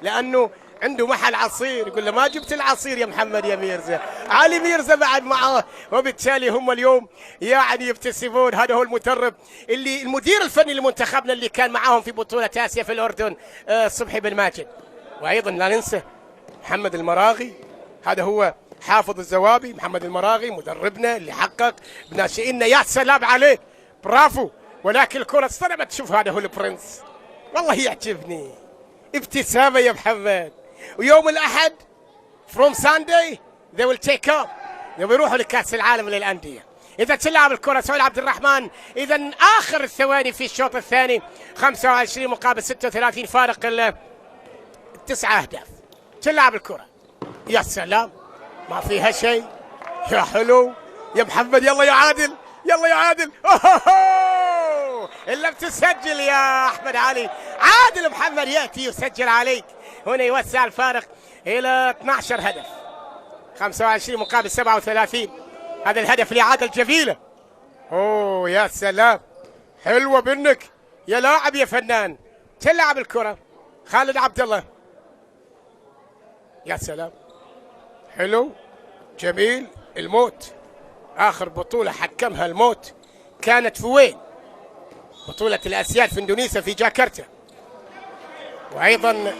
لانه عنده محل عصير، يقول له ما جبت العصير يا محمد يا ميرزا. علي ميرزا بعد معه، وبالتالي هم اليوم يعني يبتسمون. هذا هو المدرب اللي المدير الفني لمنتخبنا اللي كان معاهم في بطولة آسيا في الأردن، صبحي بن ماجد. وأيضا لا ننسى محمد المراغي، هذا هو حافظ الزوابي. محمد المراغي مدربنا اللي حقق بناشئينا، يا سلام عليه، برافو. ولكن الكرة اصطدمت. شوف هذا هو البرنس، والله يعجبني ابتسامة يا محمد. ويوم الأحد from Sunday they will take up، يروحوا لكأس العالم للأندية. إذا تلعب الكرة سعود عبد الرحمن. إذا آخر الثواني في الشوط الثاني، 25 مقابل 36، فارق 9 أهداف. تلعب الكرة، يا سلام، ما فيها شيء، يا حلو يا محمد. يلا يا عادل، يلا يا عادل. إلا بتسجل يا أحمد علي. عادل محمد يأتي يسجل عليك هنا، يوسع الفارق إلى 12 هدف، 25 مقابل 37. هذا الهدف لعادل جميلة. أوه يا سلام، حلوة منك يا لاعب يا فنان. تلعب الكرة خالد عبد الله، يا سلام، حلو جميل. الموت، آخر بطولة حكمها الموت كانت في وين؟ بطولة الآسياد في إندونيسيا في جاكرتا. وأيضا